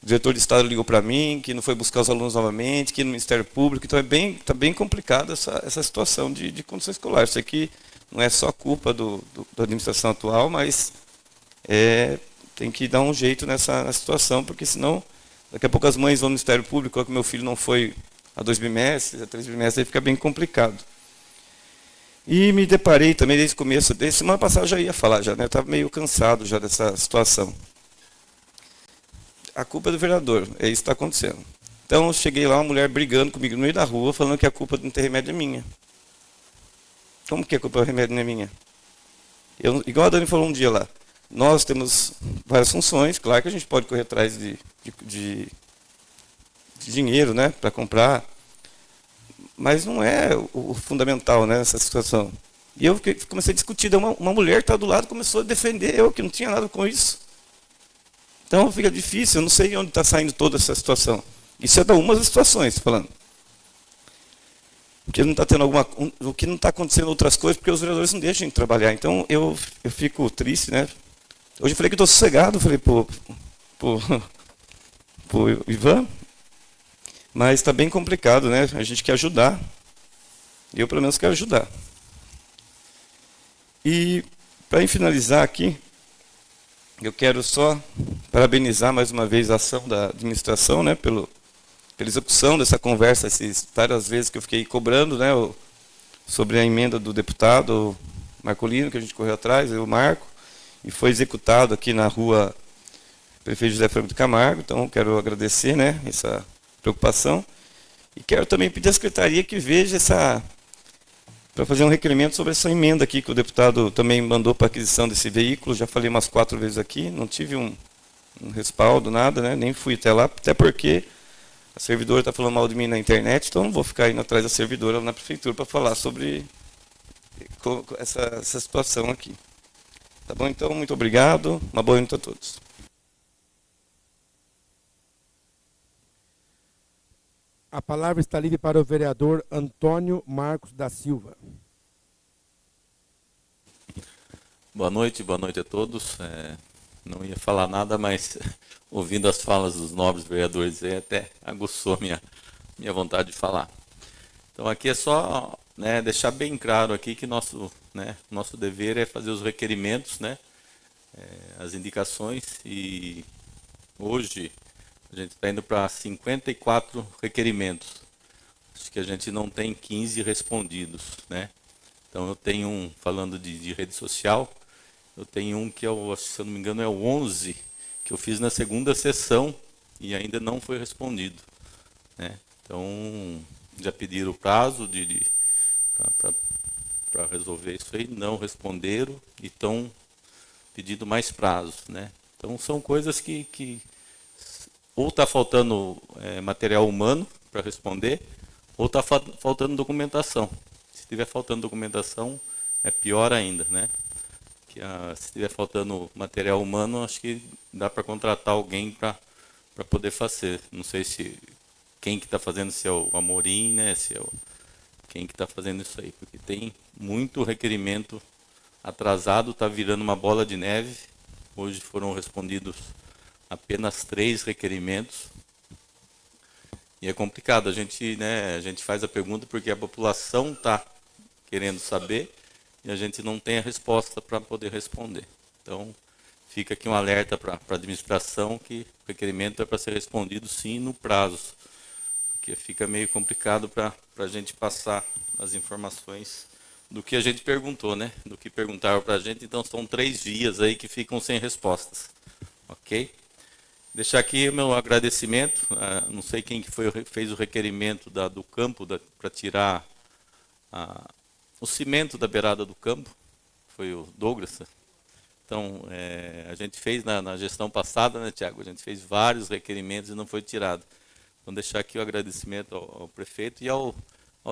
[SPEAKER 6] diretor de estado ligou para mim, que não foi buscar os alunos novamente, que no Ministério Público. Então está bem complicada essa situação de condição escolar. Isso aqui não é só culpa da administração atual, mas tem que dar um jeito nessa situação, porque senão daqui a pouco as mães vão no Ministério Público, que meu filho não foi a 2 bimestres, a 3 bimestres, aí fica bem complicado. E me deparei também desde o começo, desde semana passada eu já ia falar, né? Eu estava meio cansado já dessa situação. A culpa é do vereador, é isso que está acontecendo. Então eu cheguei lá, uma mulher brigando comigo no meio da rua, falando que a culpa de não ter remédio é minha. Como que a culpa do remédio não é minha? Igual a Dani falou um dia lá, nós temos várias funções, claro que a gente pode correr atrás de dinheiro, né, para comprar, mas não é o fundamental, né, nessa situação. E eu comecei a discutir. Uma mulher que está do lado começou a defender eu, que não tinha nada com isso. Então fica difícil, eu não sei onde está saindo toda essa situação. Isso é de algumas situações, falando. Porque não está tendo o que não está acontecendo outras coisas, porque os vereadores não deixam de trabalhar. Então eu fico triste, né? Hoje eu falei que estou sossegado, falei pro Ivan, mas está bem complicado, né? A gente quer ajudar. Eu pelo menos quero ajudar. E para finalizar aqui, eu quero só parabenizar mais uma vez a ação da administração, né, pela execução dessa conversa, essas várias vezes que eu fiquei cobrando, né, sobre a emenda do deputado Marcolino, que a gente correu atrás, eu, Marco, e foi executado aqui na rua Prefeito José Franco de Camargo. Então, quero agradecer, né, essa preocupação. E quero também pedir à secretaria que veja para fazer um requerimento sobre essa emenda aqui, que o deputado também mandou para aquisição desse veículo. Já falei umas 4 vezes aqui, não tive um respaldo, nada, né, nem fui até lá, até porque a servidora está falando mal de mim na internet, então não vou ficar indo atrás da servidora lá na prefeitura para falar sobre essa situação aqui. Tá bom? Então, muito obrigado. Uma boa noite a todos.
[SPEAKER 3] A palavra está livre para o vereador Antônio Marcos da Silva.
[SPEAKER 7] Boa noite a todos. Não ia falar nada, mas ouvindo as falas dos nobres vereadores aí, até aguçou minha vontade de falar. Então aqui é só, né, deixar bem claro aqui que nosso dever é fazer os requerimentos, né, as indicações, e hoje a gente está indo para 54 requerimentos. Acho que a gente não tem 15 respondidos, né? Então eu tenho falando de rede social, eu tenho um que, se eu não me engano, é o 11, que eu fiz na segunda sessão e ainda não foi respondido, né? Então, já pediram o prazo para resolver isso aí, não responderam e estão pedindo mais prazos, né? Então, são coisas que ou está faltando material humano para responder, ou está faltando documentação. Se estiver faltando documentação, é pior ainda, né? Se estiver faltando material humano, acho que dá para contratar alguém para poder fazer. Não sei se quem que está fazendo, se é o Amorim, né? Se é quem que está fazendo isso aí, porque tem muito requerimento atrasado, está virando uma bola de neve. Hoje foram respondidos apenas 3 requerimentos. E é complicado, a gente faz a pergunta porque a população está querendo saber e a gente não tem a resposta para poder responder. Então, fica aqui um alerta para a administração que o requerimento é para ser respondido sim no prazo, porque fica meio complicado para a gente passar as informações do que a gente perguntou, né? Do que perguntaram para a gente. Então, são 3 dias aí que ficam sem respostas, ok? Deixar aqui o meu agradecimento, não sei quem que fez o requerimento do campo para tirar o cimento da beirada do campo, foi o Douglas. Então, a gente fez na gestão passada, né, Tiago? A gente fez vários requerimentos e não foi tirado. Então, deixar aqui o agradecimento ao prefeito e ao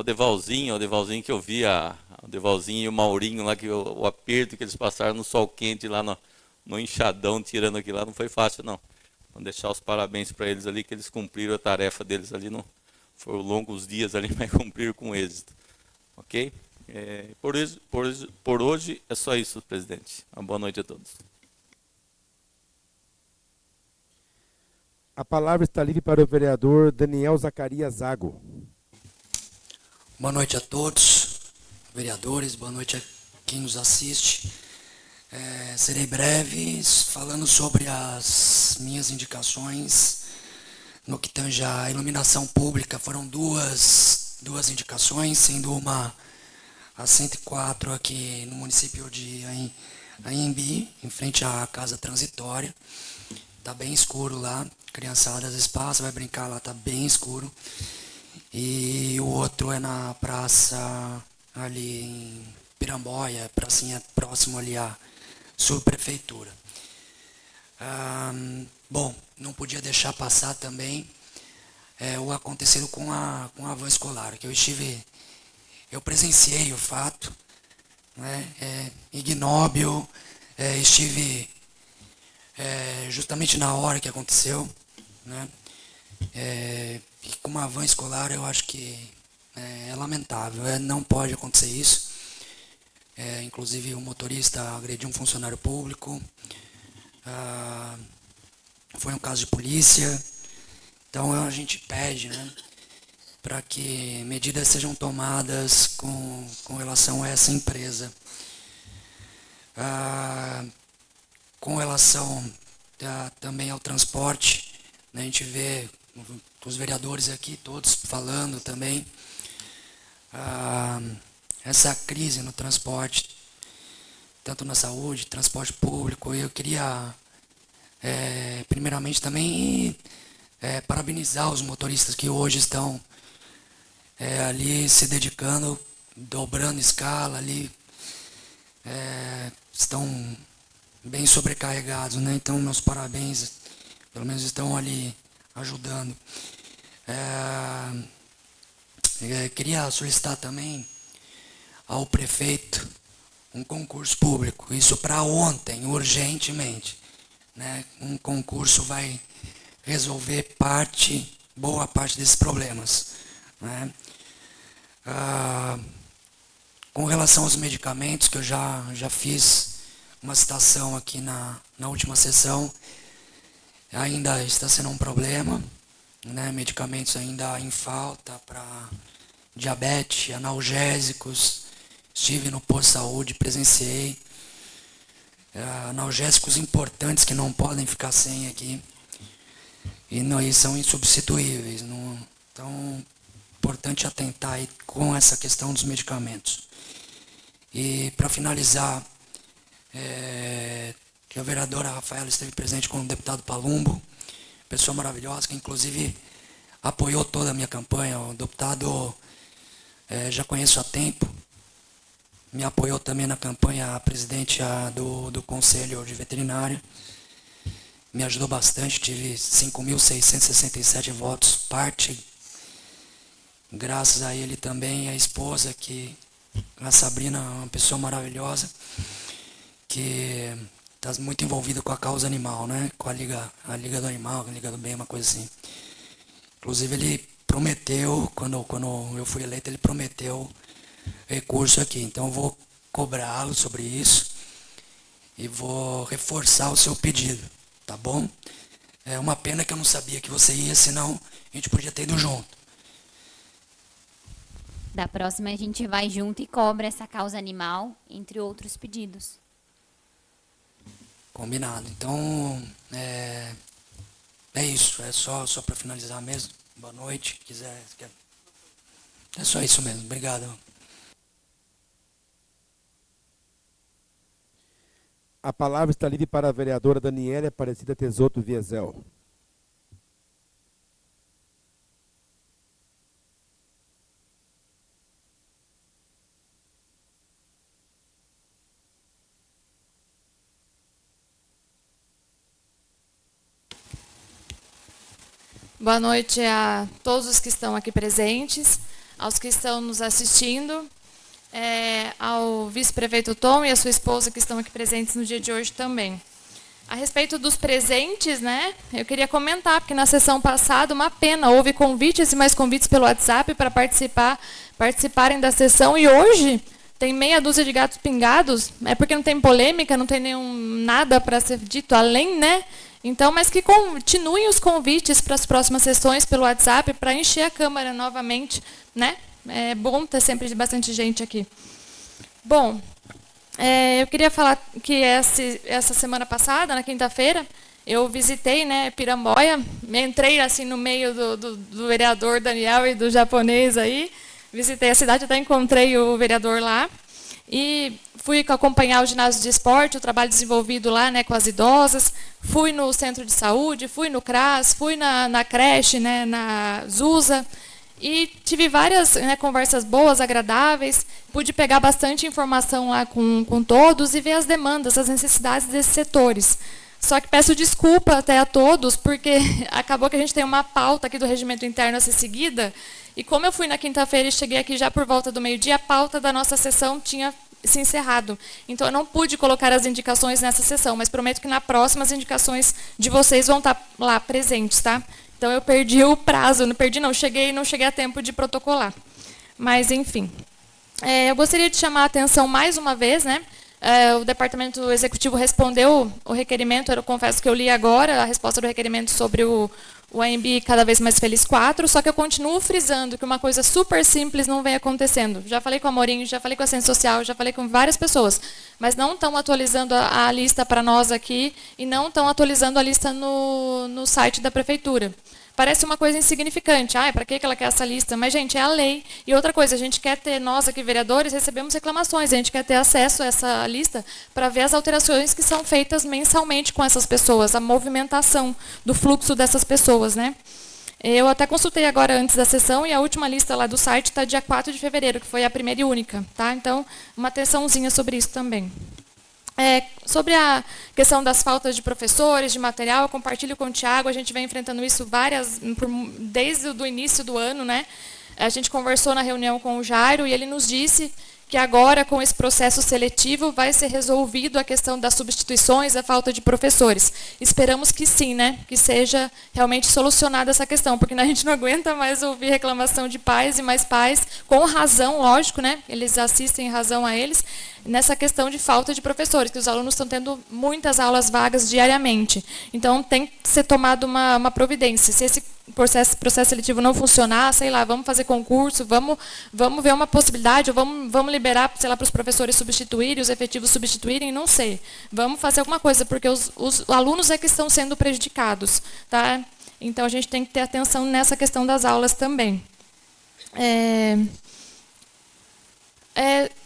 [SPEAKER 7] Devalzinho que eu vi, o Devalzinho e o Maurinho lá, que o aperto que eles passaram no sol quente lá no enxadão, tirando aquilo lá, não foi fácil, não. Vamos deixar os parabéns para eles ali, que eles cumpriram a tarefa deles ali. Não foram longos dias ali, mas cumpriram com êxito. Ok? Por hoje é só isso, presidente. Uma boa noite a todos.
[SPEAKER 3] A palavra está livre para o vereador Daniel Zacarias Zago.
[SPEAKER 8] Boa noite a todos, vereadores, boa noite a quem nos assiste. Serei breve, falando sobre as minhas indicações no que tange a iluminação pública. Foram duas indicações, sendo uma a 104 aqui no município de Anhembi, em frente à casa transitória. Está bem escuro lá, criançada às vezes passa, vai brincar lá, está bem escuro. E o outro é na praça ali em Piramboia, pracinha próximo ali à subprefeitura. Bom, não podia deixar passar também o acontecido com a van escolar, que eu presenciei o fato, né, ignóbil, estive justamente na hora que aconteceu, né, e com uma van escolar eu acho que é lamentável, não pode acontecer isso. Inclusive o motorista agrediu um funcionário público, foi um caso de polícia, então a gente pede, né, para que medidas sejam tomadas com relação a essa empresa. Com relação também ao transporte, né, a gente vê os vereadores aqui todos falando também, essa crise no transporte, tanto na saúde, transporte público. Eu queria, primeiramente, também parabenizar os motoristas que hoje estão ali se dedicando, dobrando escala ali, estão bem sobrecarregados, né? Então, meus parabéns, pelo menos estão ali ajudando. Queria solicitar também ao prefeito um concurso público, isso para ontem, urgentemente, né? Um concurso vai resolver boa parte desses problemas, né? Com relação aos medicamentos, que eu já fiz uma citação aqui na última sessão, ainda está sendo um problema, né? Medicamentos ainda em falta para diabetes, analgésicos. Estive no posto de saúde, presenciei. Analgésicos importantes que não podem ficar sem aqui. E são insubstituíveis. Então, importante atentar aí com essa questão dos medicamentos. E, para finalizar, que a vereadora Rafaela esteve presente com o deputado Palumbo, pessoa maravilhosa, que inclusive apoiou toda a minha campanha. O deputado já conheço há tempo, me apoiou também na campanha, a presidente do Conselho de Veterinária, me ajudou bastante, tive 5.667 votos, parte graças a ele também, a esposa, a Sabrina, uma pessoa maravilhosa, que está muito envolvida com a causa animal, né? Com a Liga do Animal, a Liga do Bem, uma coisa assim. Inclusive ele prometeu, quando eu fui eleito, ele prometeu recurso aqui. Então eu vou cobrá-lo sobre isso e vou reforçar o seu pedido, tá bom? É uma pena que eu não sabia que você ia, senão a gente podia ter ido junto.
[SPEAKER 5] Da próxima a gente vai junto e cobra essa causa animal, entre outros pedidos.
[SPEAKER 8] Combinado. Então, é isso. É só para finalizar mesmo. Boa noite. É só isso mesmo. Obrigado.
[SPEAKER 3] A palavra está livre para a vereadora Daniela Aparecida Tesoto Viesel.
[SPEAKER 9] Boa noite a todos os que estão aqui presentes, aos que estão nos assistindo, ao vice-prefeito Tom e a sua esposa que estão aqui presentes no dia de hoje também. A respeito dos presentes, né, eu queria comentar, porque na sessão passada, uma pena, houve convites e mais convites pelo WhatsApp para participarem da sessão, e hoje tem meia dúzia de gatos pingados, porque não tem polêmica, não tem nada para ser dito além, né? Então, mas que continuem os convites para as próximas sessões pelo WhatsApp para encher a Câmara novamente, né? É bom ter sempre bastante gente aqui. Bom, eu queria falar que essa semana passada, na quinta-feira, eu visitei, né, Piramboia, entrei assim no meio do vereador Daniel e do japonês aí, visitei a cidade, até encontrei o vereador lá. E fui acompanhar o ginásio de esporte, o trabalho desenvolvido lá, né, com as idosas. Fui no centro de saúde, fui no CRAS, fui na creche, né, na Zusa. E tive várias, né, conversas boas, agradáveis. Pude pegar bastante informação lá com todos e ver as demandas, as necessidades desses setores. Só que peço desculpa até a todos, porque acabou que a gente tem uma pauta aqui do regimento interno a ser seguida. E como eu fui na quinta-feira e cheguei aqui já por volta do meio-dia, a pauta da nossa sessão tinha se encerrado. Então, eu não pude colocar as indicações nessa sessão, mas prometo que na próxima as indicações de vocês vão estar lá presentes, tá? Então, eu perdi o prazo, não cheguei a tempo de protocolar. Mas, enfim. Eu gostaria de chamar a atenção mais uma vez, né? O Departamento Executivo respondeu o requerimento, eu confesso que eu li agora a resposta do requerimento sobre o AMB Cada Vez Mais Feliz 4, só que eu continuo frisando que uma coisa super simples não vem acontecendo. Já falei com a Morinho, já falei com a Ciência Social, já falei com várias pessoas, mas não estão atualizando a lista para nós aqui e não estão atualizando a lista no site da Prefeitura. Parece uma coisa insignificante. Para que ela quer essa lista? Mas, gente, é a lei. E outra coisa, a gente quer ter, nós aqui, vereadores, recebemos reclamações. A gente quer ter acesso a essa lista para ver as alterações que são feitas mensalmente com essas pessoas, a movimentação do fluxo dessas pessoas, né? Eu até consultei agora antes da sessão e a última lista lá do site está dia 4 de fevereiro, que foi a primeira e única, tá? Então, uma atençãozinha sobre isso também. Sobre a questão das faltas de professores, de material, eu compartilho com o Tiago, a gente vem enfrentando isso desde o início do ano, né? A gente conversou na reunião com o Jairo e ele nos disse que agora, com esse processo seletivo, vai ser resolvido a questão das substituições, a falta de professores. Esperamos que sim, né? Que seja realmente solucionada essa questão, porque a gente não aguenta mais ouvir reclamação de pais e mais pais, com razão, lógico, né? Eles assistem razão a eles, nessa questão de falta de professores, que os alunos estão tendo muitas aulas vagas diariamente. Então, tem que ser tomada uma providência. Se esse processo seletivo não funcionar, sei lá, vamos fazer concurso, vamos ver uma possibilidade, ou vamos liberar, sei lá, para os professores substituírem, os efetivos substituírem, não sei. Vamos fazer alguma coisa, porque os alunos é que estão sendo prejudicados, tá? Então, a gente tem que ter atenção nessa questão das aulas também.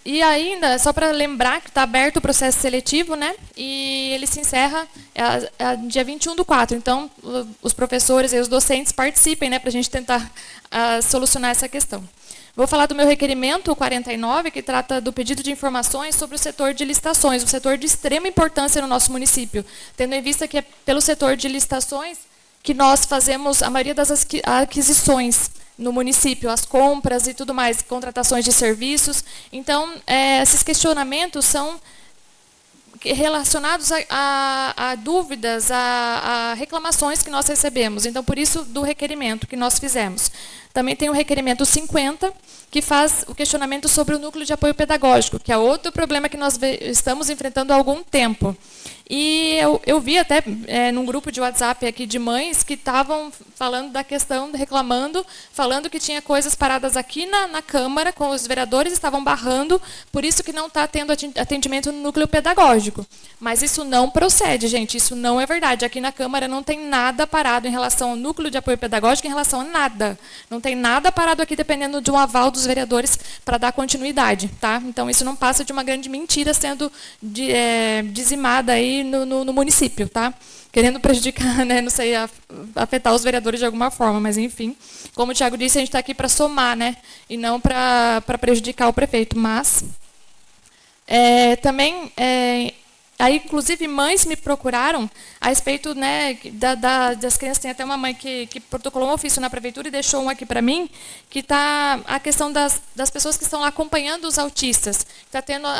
[SPEAKER 9] E ainda, só para lembrar que está aberto o processo seletivo, né? E ele se encerra dia 21/4. Então, os professores e os docentes participem, né? Para a gente tentar solucionar essa questão. Vou falar do meu requerimento, o 49, que trata do pedido de informações sobre o setor de licitações, um setor de extrema importância no nosso município, tendo em vista que é pelo setor de licitações que nós fazemos a maioria das aquisições no município, as compras e tudo mais, contratações de serviços. Então, esses questionamentos são relacionados a dúvidas, a reclamações que nós recebemos. Então, por isso, do requerimento que nós fizemos. Também tem o requerimento 50, que faz o questionamento sobre o núcleo de apoio pedagógico, que é outro problema que nós estamos enfrentando há algum tempo. E eu vi até num grupo de WhatsApp aqui de mães que estavam falando da questão, reclamando, falando que tinha coisas paradas aqui na Câmara, com os vereadores estavam barrando, por isso que não está tendo atendimento no núcleo pedagógico. Mas isso não procede, gente, isso não é verdade. Aqui na Câmara não tem nada parado em relação ao núcleo de apoio pedagógico, em relação a nada. Não tem nada parado aqui dependendo de um aval dos vereadores para dar continuidade, tá? Então, isso não passa de uma grande mentira sendo dizimada aí no município, tá? Querendo prejudicar, né? Não sei, afetar os vereadores de alguma forma, mas enfim. Como o Tiago disse, a gente está aqui para somar, né? E não para prejudicar o prefeito. Mas também, aí, inclusive, mães me procuraram a respeito, né, das crianças. Tem até uma mãe que protocolou um ofício na prefeitura e deixou um aqui para mim, que está a questão das pessoas que estão lá acompanhando os autistas.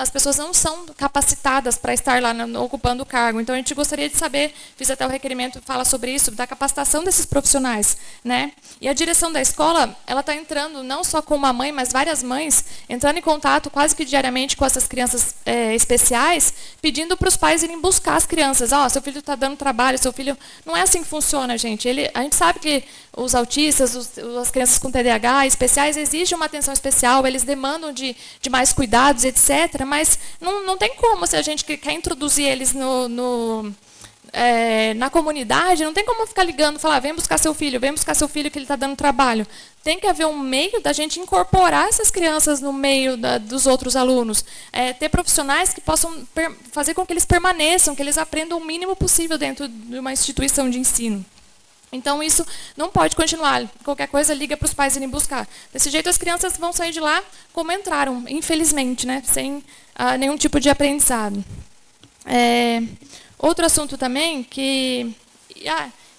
[SPEAKER 9] As pessoas não são capacitadas para estar lá ocupando o cargo. Então, a gente gostaria de saber, fiz até o requerimento, fala sobre isso, da capacitação desses profissionais, né? E a direção da escola, ela está entrando, não só com uma mãe, mas várias mães, entrando em contato quase que diariamente com essas crianças especiais, pedindo para os pais irem buscar as crianças. Seu filho está dando trabalho, seu filho... Não é assim que funciona, gente. A gente sabe que os autistas, as crianças com TDAH especiais exigem uma atenção especial, eles demandam de mais cuidados, etc. Mas não tem como, se a gente quer introduzir eles na comunidade, não tem como ficar ligando, falar, vem buscar seu filho que ele está dando trabalho. Tem que haver um meio da gente incorporar essas crianças no meio dos outros alunos. Ter profissionais que possam fazer com que eles permaneçam, que eles aprendam o mínimo possível dentro de uma instituição de ensino. Então, isso não pode continuar. Qualquer coisa, liga para os pais irem buscar. Desse jeito, as crianças vão sair de lá como entraram, infelizmente, né, sem nenhum tipo de aprendizado. Outro assunto também, que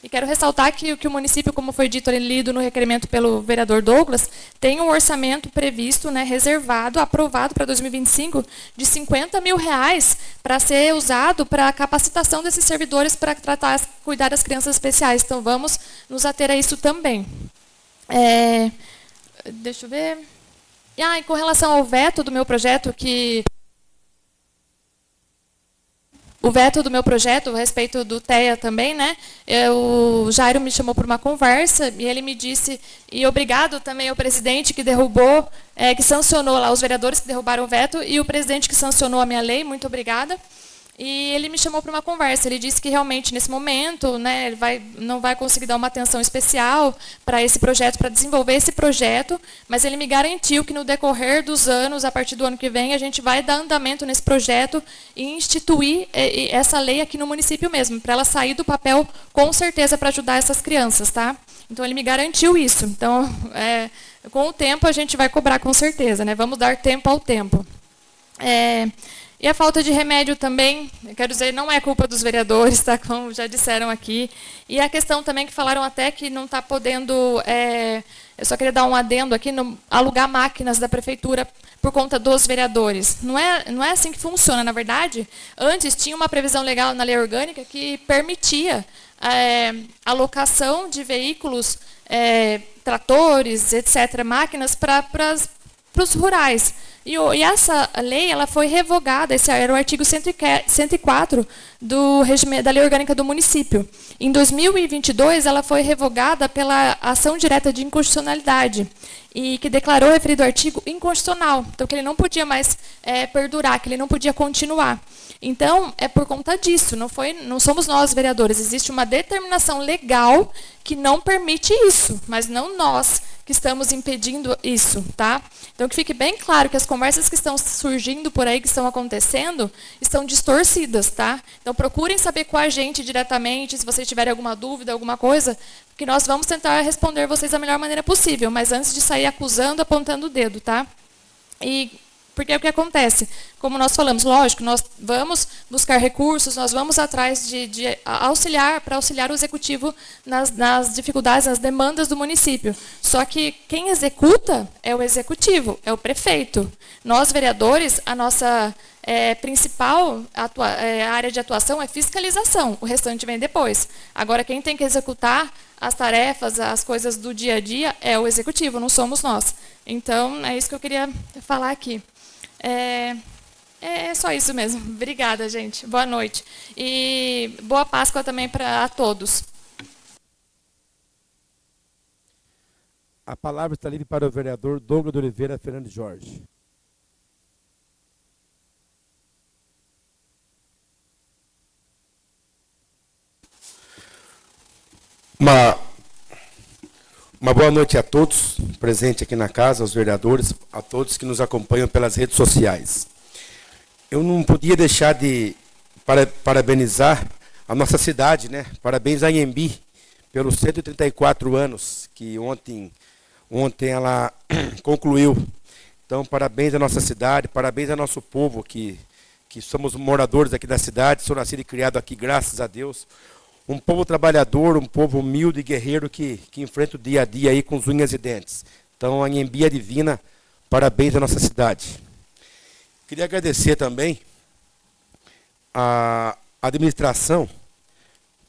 [SPEAKER 9] E quero ressaltar que o município, como foi dito ali, lido no requerimento pelo vereador Douglas, tem um orçamento previsto, né, reservado, aprovado para 2025, de R$50 mil para ser usado para a capacitação desses servidores para cuidar das crianças especiais. Então, vamos nos ater a isso também. Deixa eu ver. E com relação ao veto do meu projeto, o veto do meu projeto, a respeito do TEA também, né? O Jairo me chamou por uma conversa e ele me disse, e obrigado também ao presidente que derrubou, que sancionou lá, os vereadores que derrubaram o veto, e o presidente que sancionou a minha lei, muito obrigada. E ele me chamou para uma conversa, ele disse que realmente nesse momento, né, ele não vai conseguir dar uma atenção especial para esse projeto, para desenvolver esse projeto, mas ele me garantiu que no decorrer dos anos, a partir do ano que vem, a gente vai dar andamento nesse projeto e instituir essa lei aqui no município mesmo, para ela sair do papel com certeza para ajudar essas crianças, tá? Então ele me garantiu isso. Então, com o tempo a gente vai cobrar com certeza, né? Vamos dar tempo ao tempo. E a falta de remédio também, eu quero dizer, não é culpa dos vereadores, tá? Como já disseram aqui. E a questão também que falaram até que não está podendo, eu só queria dar um adendo aqui, alugar máquinas da prefeitura por conta dos vereadores. Não é assim que funciona, na verdade. Antes tinha uma previsão legal na lei orgânica que permitia alocação de veículos, tratores, etc., máquinas para os rurais. E essa lei ela foi revogada, esse era o artigo 104 da Lei Orgânica do Município. Em 2022, ela foi revogada pela ação direta de inconstitucionalidade, e que declarou o referido artigo inconstitucional, então que ele não podia mais perdurar, que ele não podia continuar. Então, é por conta disso, não somos nós, vereadores, existe uma determinação legal que não permite isso, mas não nós que estamos impedindo isso, tá? Então, que fique bem claro que as conversas que estão surgindo por aí, que estão acontecendo, estão distorcidas, tá? Então, procurem saber com a gente diretamente, se vocês tiverem alguma dúvida, alguma coisa, que nós vamos tentar responder vocês da melhor maneira possível, mas antes de sair acusando, apontando o dedo, tá? Porque é o que acontece, como nós falamos, lógico, nós vamos buscar recursos, nós vamos atrás de auxiliar o executivo nas dificuldades, nas demandas do município. Só que quem executa é o executivo, é o prefeito. Nós, vereadores, a nossa principal área de atuação é fiscalização, o restante vem depois. Agora, quem tem que executar as tarefas, as coisas do dia a dia, é o executivo, não somos nós. Então, é isso que eu queria falar aqui. É só isso mesmo. Obrigada, gente. Boa noite. E boa Páscoa também para todos.
[SPEAKER 3] A palavra está livre para o vereador Douglas de Oliveira Fernandes Jorge. Uma boa noite a todos presentes aqui na casa, aos vereadores, a todos que nos acompanham pelas redes sociais. Eu não podia deixar de parabenizar a nossa cidade, né? Parabéns a Anhembi pelos 134 anos que ontem ela concluiu. Então, parabéns à nossa cidade, parabéns ao nosso povo que somos moradores aqui da cidade, sou nascido e criado aqui, graças a Deus. Um povo trabalhador, um povo humilde e guerreiro que enfrenta o dia a dia aí com as unhas e dentes. Então, a Anhembi é divina, parabéns à nossa cidade. Queria agradecer também à administração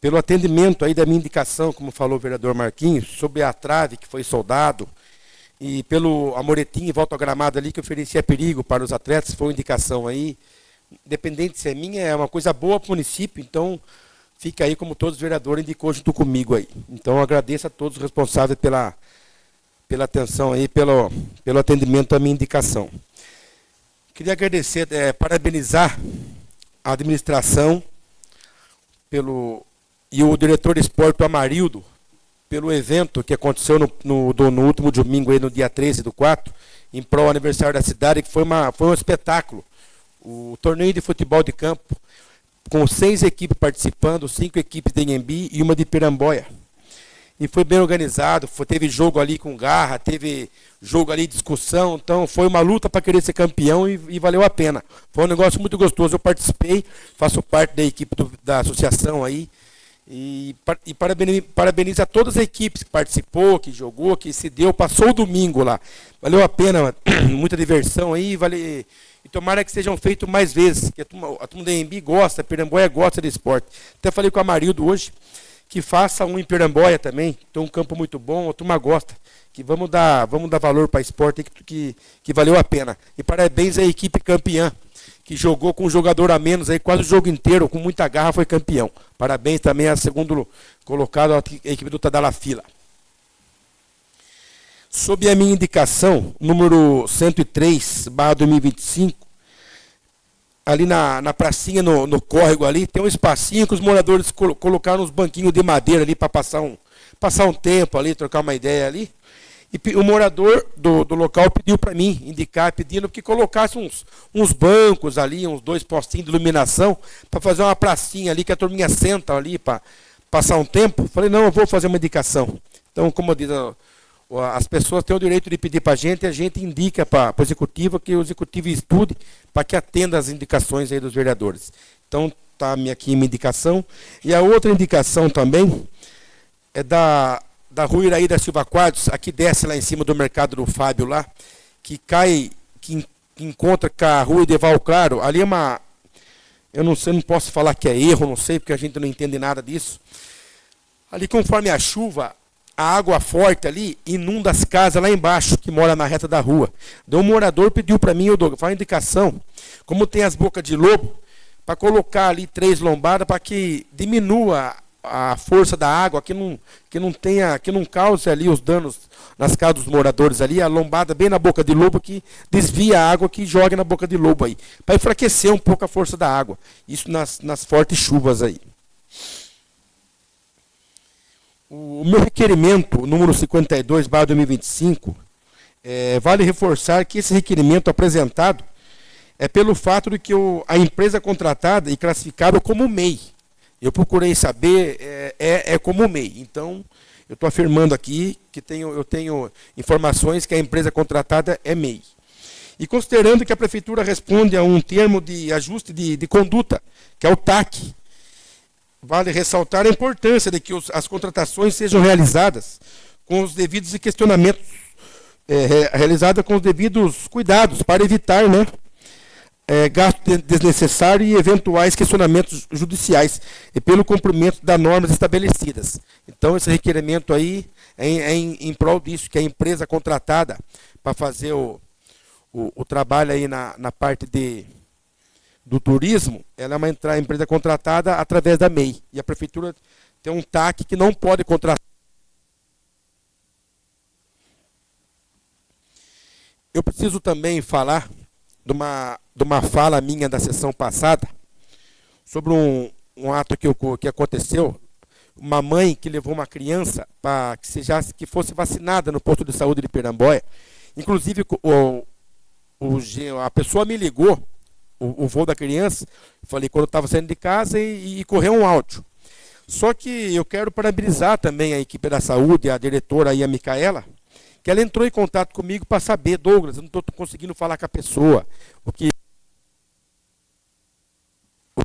[SPEAKER 3] pelo atendimento aí da minha indicação, como falou o vereador Marquinhos, sobre a trave que foi soldado, e pelo amoretim em volta ao gramado ali que oferecia perigo para os atletas, foi uma indicação aí. Independente se é minha, é uma coisa boa para o município, então fica aí como todos os vereadores indicou junto comigo aí. Então eu agradeço a todos os responsáveis pela atenção aí, pelo atendimento à minha indicação. Queria agradecer, parabenizar a administração e o diretor de esporte, o Amarildo, pelo evento que aconteceu no último domingo, aí, no dia 13/4, em prol do aniversário da cidade, que foi um espetáculo. O torneio de futebol de campo, com 6 equipes participando, 5 equipes de Anhembi e uma de Piramboia. E foi bem organizado, teve jogo ali com garra, teve jogo ali de discussão, então foi uma luta para querer ser campeão e valeu a pena. Foi um negócio muito gostoso, eu participei, faço parte da equipe da associação aí, E parabenizo a todas as equipes que participou, que jogou, que se deu, passou o domingo lá. Valeu a pena, muita diversão aí, e tomara que sejam feitos mais vezes, que a turma da Embi gosta, Piramboia gosta de esporte. Até falei com a Marildo hoje, que faça um em Piramboia também, tem um campo muito bom, a turma gosta. Que vamos dar valor para esporte que valeu a pena. E parabéns à equipe campeã, que jogou com um jogador a menos, aí quase o jogo inteiro, com muita garra, foi campeão. Parabéns também a segundo colocado, a equipe do Tadalafila. Sob a minha indicação, número 103/2025, ali na pracinha, no córrego ali, tem um espacinho que os moradores colocaram uns banquinhos de madeira ali para passar um tempo ali, trocar uma ideia ali. E o morador do local pediu para mim pedindo que colocasse uns bancos ali, uns 2 postinhos de iluminação, para fazer uma pracinha ali, que a turminha senta ali para passar um tempo. Falei, não, eu vou fazer uma indicação. Então, como diz, as pessoas têm o direito de pedir para a gente indica para o executivo, que o executivo estude para que atenda as indicações aí dos vereadores. Então, está aqui minha indicação. E a outra indicação também é da Rua Iraí Silva Quadros, aqui desce lá em cima do mercado do Fábio lá, que encontra com a Rua Edeval Claro, ali é eu não sei, não posso falar que é erro, não sei, porque a gente não entende nada disso. Ali, conforme a chuva, a água forte ali inunda as casas lá embaixo, que mora na reta da rua. Daí um morador pediu para mim, faz uma indicação, como tem as bocas de lobo, para colocar ali 3 lombadas para que diminua a força da água, que não cause ali os danos nas casas dos moradores ali, a lombada bem na boca de lobo, que desvia a água, que joga na boca de lobo aí, para enfraquecer um pouco a força da água. Isso nas fortes chuvas aí. O meu requerimento, número 52/2025, vale reforçar que esse requerimento apresentado é pelo fato de que a empresa contratada e classificada como MEI. Eu procurei saber, é como MEI. Então, eu estou afirmando aqui que eu tenho informações que a empresa contratada é MEI. E considerando que a prefeitura responde a um termo de ajuste de conduta, que é o TAC, vale ressaltar a importância de que as contratações sejam realizadas com os devidos questionamentos, realizadas com os devidos cuidados, para evitar, gasto desnecessário e eventuais questionamentos judiciais e pelo cumprimento das normas estabelecidas. Então, esse requerimento aí é em prol disso, que a empresa contratada para fazer o trabalho aí na parte do turismo, ela é uma empresa contratada através da MEI. E a prefeitura tem um TAC que não pode contratar. Eu preciso também falar de uma fala minha da sessão passada, sobre um ato que aconteceu, uma mãe que levou uma criança para que fosse vacinada no posto de saúde de Piramboia. Inclusive, a pessoa me ligou, o voo da criança, falei quando eu estava saindo de casa, e correu um áudio. Só que eu quero parabenizar também a equipe da saúde, a diretora aí, a Micaela, que ela entrou em contato comigo para saber, Douglas, eu não estou conseguindo falar com a pessoa o que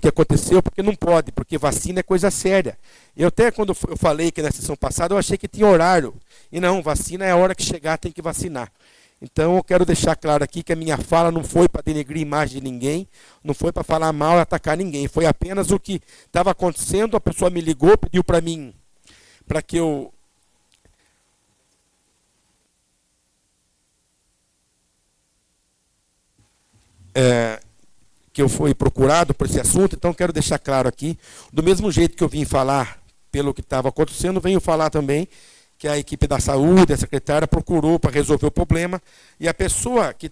[SPEAKER 3] aconteceu, porque não pode, porque vacina é coisa séria. Eu até, quando eu falei que na sessão passada, eu achei que tinha horário. E não, vacina é a hora que chegar, tem que vacinar. Então, eu quero deixar claro aqui que a minha fala não foi para denegrir a imagem de ninguém, não foi para falar mal e atacar ninguém. Foi apenas o que estava acontecendo, a pessoa me ligou, pediu para mim, para que eu... que eu fui procurado por esse assunto, então quero deixar claro aqui, do mesmo jeito que eu vim falar pelo que estava acontecendo, venho falar também que a equipe da saúde, a secretária, procurou para resolver o problema, e a pessoa que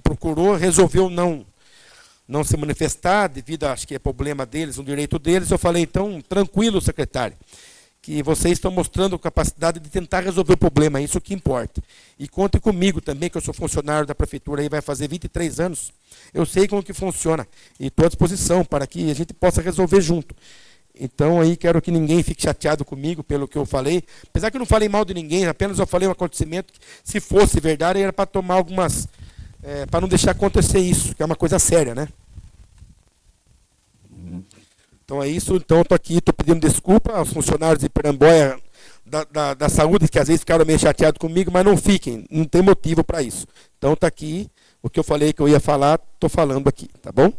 [SPEAKER 3] procurou resolveu não se manifestar, devido, acho que é problema deles, um direito deles. Eu falei, então, tranquilo, secretário, que vocês estão mostrando capacidade de tentar resolver o problema, é isso que importa. E conte comigo também, que eu sou funcionário da prefeitura, aí vai fazer 23 anos, eu sei como que funciona, e estou à disposição para que a gente possa resolver junto. Então, aí, quero que ninguém fique chateado comigo pelo que eu falei, apesar que eu não falei mal de ninguém, apenas eu falei um acontecimento que, se fosse verdade, era para tomar algumas, para não deixar acontecer isso, que é uma coisa séria, né? Então é isso. Então eu estou aqui, estou pedindo desculpa aos funcionários de Piramboia da saúde, que às vezes ficaram meio chateados comigo, mas não fiquem, não tem motivo para isso. Então está aqui, o que eu falei que eu ia falar, estou falando aqui, tá bom?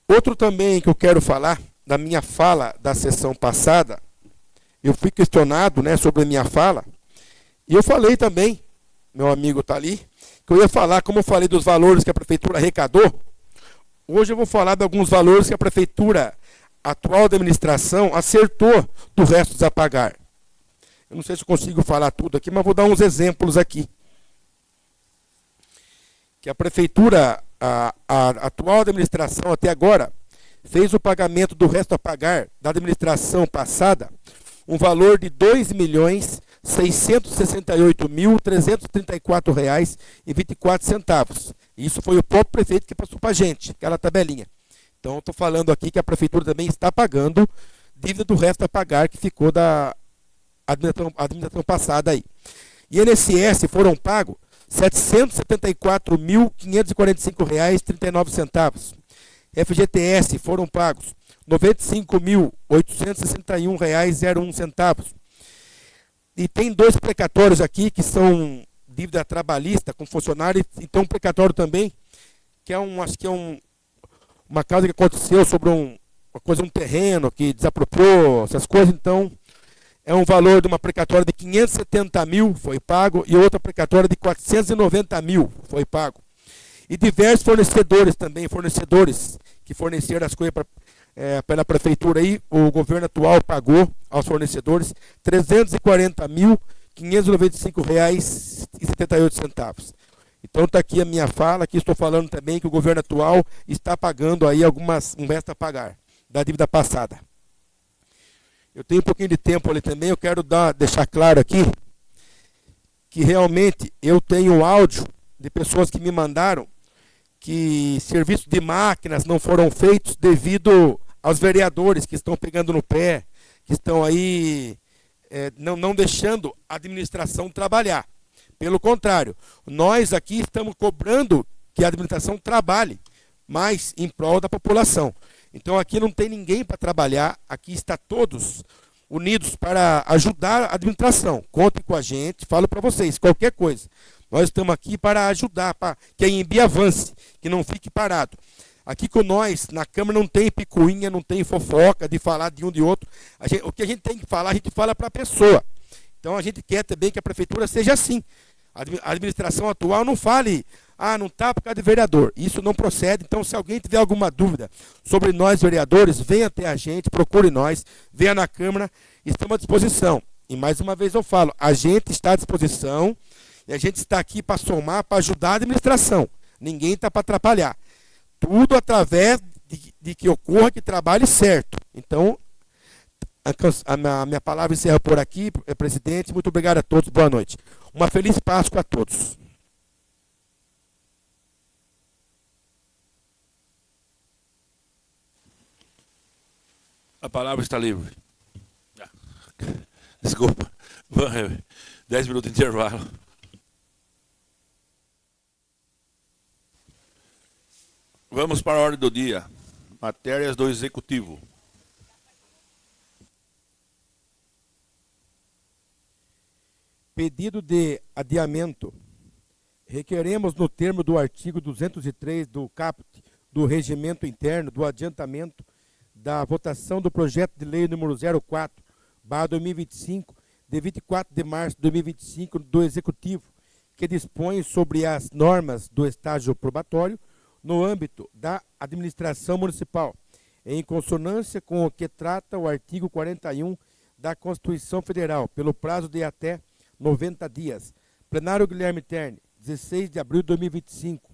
[SPEAKER 3] Outro também que eu quero falar, da minha fala da sessão passada, eu fui questionado, né, sobre a minha fala, e eu falei também, meu amigo está ali, que eu ia falar, como eu falei dos valores que a prefeitura arrecadou, hoje eu vou falar de alguns valores que a prefeitura, a atual administração, acertou do resto a pagar. Eu não sei se eu consigo falar tudo aqui, mas vou dar uns exemplos aqui. Que a prefeitura, a atual administração até agora, fez o pagamento do resto a pagar da administração passada, um valor de R$ 2.668.334,24. Isso foi o próprio prefeito que passou para a gente, aquela tabelinha. Então, estou falando aqui que a prefeitura também está pagando dívida do resto a pagar que ficou da administração passada aí. INSS foram pagos R$ 774.545,39. FGTS foram pagos R$ 95.861,01. E tem 2 precatórios aqui que são dívida trabalhista com funcionário, então um precatório também, que é acho que é uma causa que aconteceu sobre um terreno que desapropriou, essas coisas, então é um valor de uma precatória de 570 mil foi pago e outra precatória de 490 mil foi pago. E diversos fornecedores também, fornecedores que forneceram as coisas pela prefeitura aí, o governo atual pagou aos fornecedores R$ 340.595,78. Então está aqui a minha fala, aqui estou falando também que o governo atual está pagando aí um resto a pagar da dívida passada. Eu tenho um pouquinho de tempo ali também, eu quero deixar claro aqui que realmente eu tenho áudio de pessoas que me mandaram que serviços de máquinas não foram feitos devido aos vereadores que estão pegando no pé, que estão aí não deixando a administração trabalhar. Pelo contrário, nós aqui estamos cobrando que a administração trabalhe mais em prol da população. Então aqui não tem ninguém para trabalhar, aqui está todos unidos para ajudar a administração. Contem com a gente, falo para vocês, qualquer coisa. Nós estamos aqui para ajudar, para que a INB avance, que não fique parado. Aqui com nós, na Câmara, não tem picuinha, não tem fofoca de falar de um de outro. O que a gente tem que falar, a gente fala para a pessoa. Então a gente quer também que a prefeitura seja assim. A administração atual não fale, não está por causa de vereador. Isso não procede. Então, se alguém tiver alguma dúvida sobre nós, vereadores, venha até a gente, procure nós, venha na Câmara, estamos à disposição. E mais uma vez eu falo, a gente está à disposição e a gente está aqui para somar, para ajudar a administração. Ninguém está para atrapalhar. Tudo através de que ocorra que trabalhe certo. Então, a minha palavra encerra por aqui, presidente. Muito obrigado a todos. Boa noite. Uma feliz Páscoa a todos.
[SPEAKER 1] A palavra está livre. Desculpa. 10 minutos de intervalo. Vamos para a ordem do dia. Matérias do Executivo.
[SPEAKER 3] Pedido de adiamento. Requeremos, no termo do artigo 203 do caput do Regimento Interno, do adiantamento da votação do projeto de lei número 04/2025, de 24 de março de 2025, do Executivo, que dispõe sobre as normas do estágio probatório no âmbito da administração municipal, em consonância com o que trata o artigo 41 da Constituição Federal, pelo prazo de até 90 dias. Plenário Guilherme Terni, 16 de abril de 2025.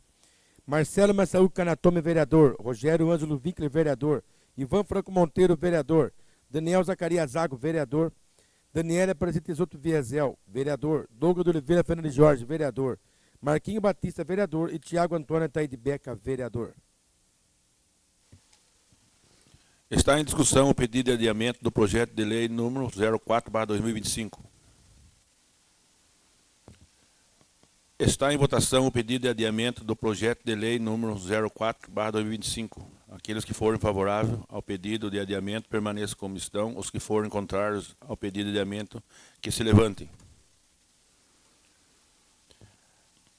[SPEAKER 3] Marcelo Massaúde Canatome, vereador. Rogério Ângelo Winkler, vereador. Ivan Franco Monteiro, vereador. Daniel Zacarias Zago, vereador. Daniela Aparecida Tesoto Viezel, vereador. Douglas de Oliveira Fernandes Jorge, vereador. Marquinho Batista, vereador. E Tiago Antônio Ataíde Beca, vereador.
[SPEAKER 1] Está em discussão o pedido de adiamento do projeto de lei número 04/2025. Está em votação o pedido de adiamento do projeto de lei número 04/2025. Aqueles que forem favoráveis ao pedido de adiamento permaneçam como estão. Os que forem contrários ao pedido de adiamento, que se levantem.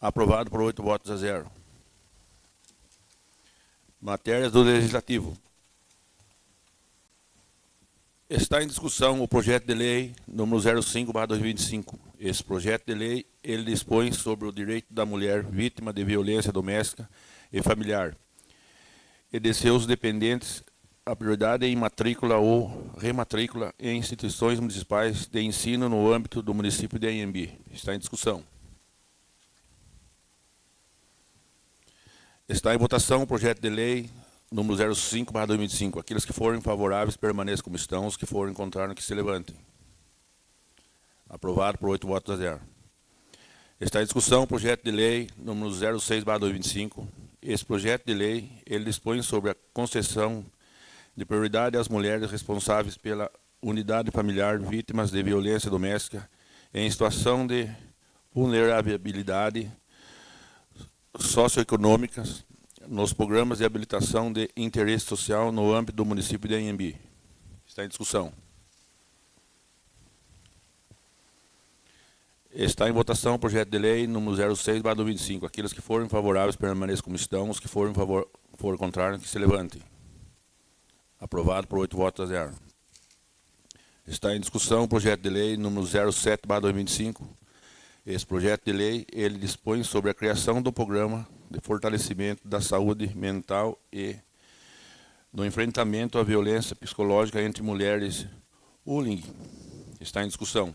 [SPEAKER 1] Aprovado por 8 votos a 0. Matérias do Legislativo. Está em discussão o projeto de lei número 05/2025. Esse projeto de lei, ele dispõe sobre o direito da mulher vítima de violência doméstica e familiar e de seus dependentes a prioridade em matrícula ou rematrícula em instituições municipais de ensino no âmbito do município de Anhembi. Está em discussão. Está em votação o projeto de lei número 05/2025. Aqueles que forem favoráveis permaneçam como estão. Os que forem contrários, que se levantem. Aprovado por 8 votos a 0. Está em discussão o projeto de lei número 06/2025. Esse projeto de lei, ele dispõe sobre a concessão de prioridade às mulheres responsáveis pela unidade familiar vítimas de violência doméstica em situação de vulnerabilidade socioeconômicas nos programas de habilitação de interesse social no âmbito do município de Anhembi. Está em discussão. Está em votação o projeto de lei número 06/2025. Aqueles que forem favoráveis permaneçam como estão. Os que forem contrários, que se levantem. Aprovado por 8 votos a 0. Está em discussão o projeto de lei número 07/2025. Esse projeto de lei, ele dispõe sobre a criação do programa de fortalecimento da saúde mental e no enfrentamento à violência psicológica entre mulheres. Bullying. Está em discussão.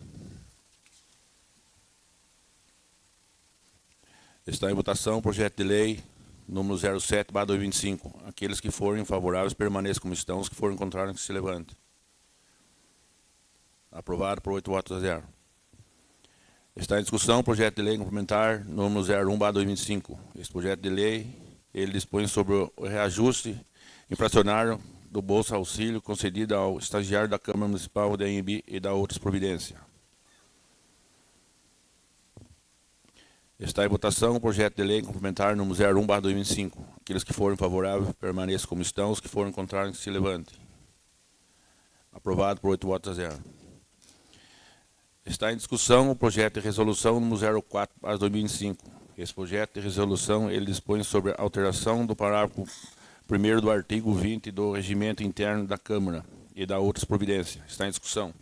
[SPEAKER 1] Está em votação o projeto de lei número 07/2025. Aqueles que forem favoráveis permaneçam como estão. Os que forem contrários, que se levantem. Aprovado por 8 votos a 0. Está em discussão o projeto de lei complementar número 01/2025. Esse projeto de lei, ele dispõe sobre o reajuste inflacionário do Bolsa Auxílio concedido ao estagiário da Câmara Municipal de Anhembi e da outras providências. Está em votação o projeto de lei complementar número 01/2025. Aqueles que forem favoráveis permaneçam como estão. Os que forem contrários, que se levantem. Aprovado por 8 votos a 0. Está em discussão o projeto de resolução número 04/2025. Esse projeto de resolução, ele dispõe sobre a alteração do parágrafo 1º do artigo 20 do Regimento Interno da Câmara e da outras providências. Está em discussão.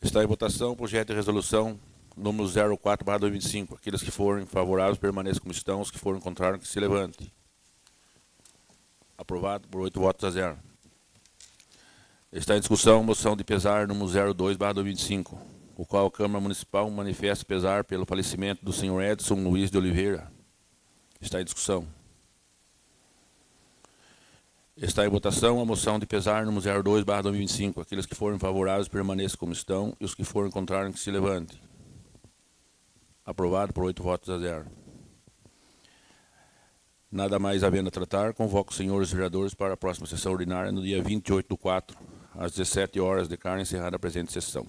[SPEAKER 1] Está em votação o projeto de resolução número 04/2025. Aqueles que forem favoráveis permaneçam como estão. Os que forem contrários, que se levantem. Aprovado por 8 votos a 0. Está em discussão a moção de pesar número 02/2025, o qual a Câmara Municipal manifesta pesar pelo falecimento do senhor Edson Luiz de Oliveira. Está em discussão. Está em votação a moção de pesar número 02/2025. Aqueles que forem favoráveis permaneçam como estão e os que forem contrários, que se levantem. Aprovado por 8 votos a 0. Nada mais havendo a tratar, convoco os senhores vereadores para a próxima sessão ordinária no dia 28/4, às 17 horas, declaro encerrada a presente sessão.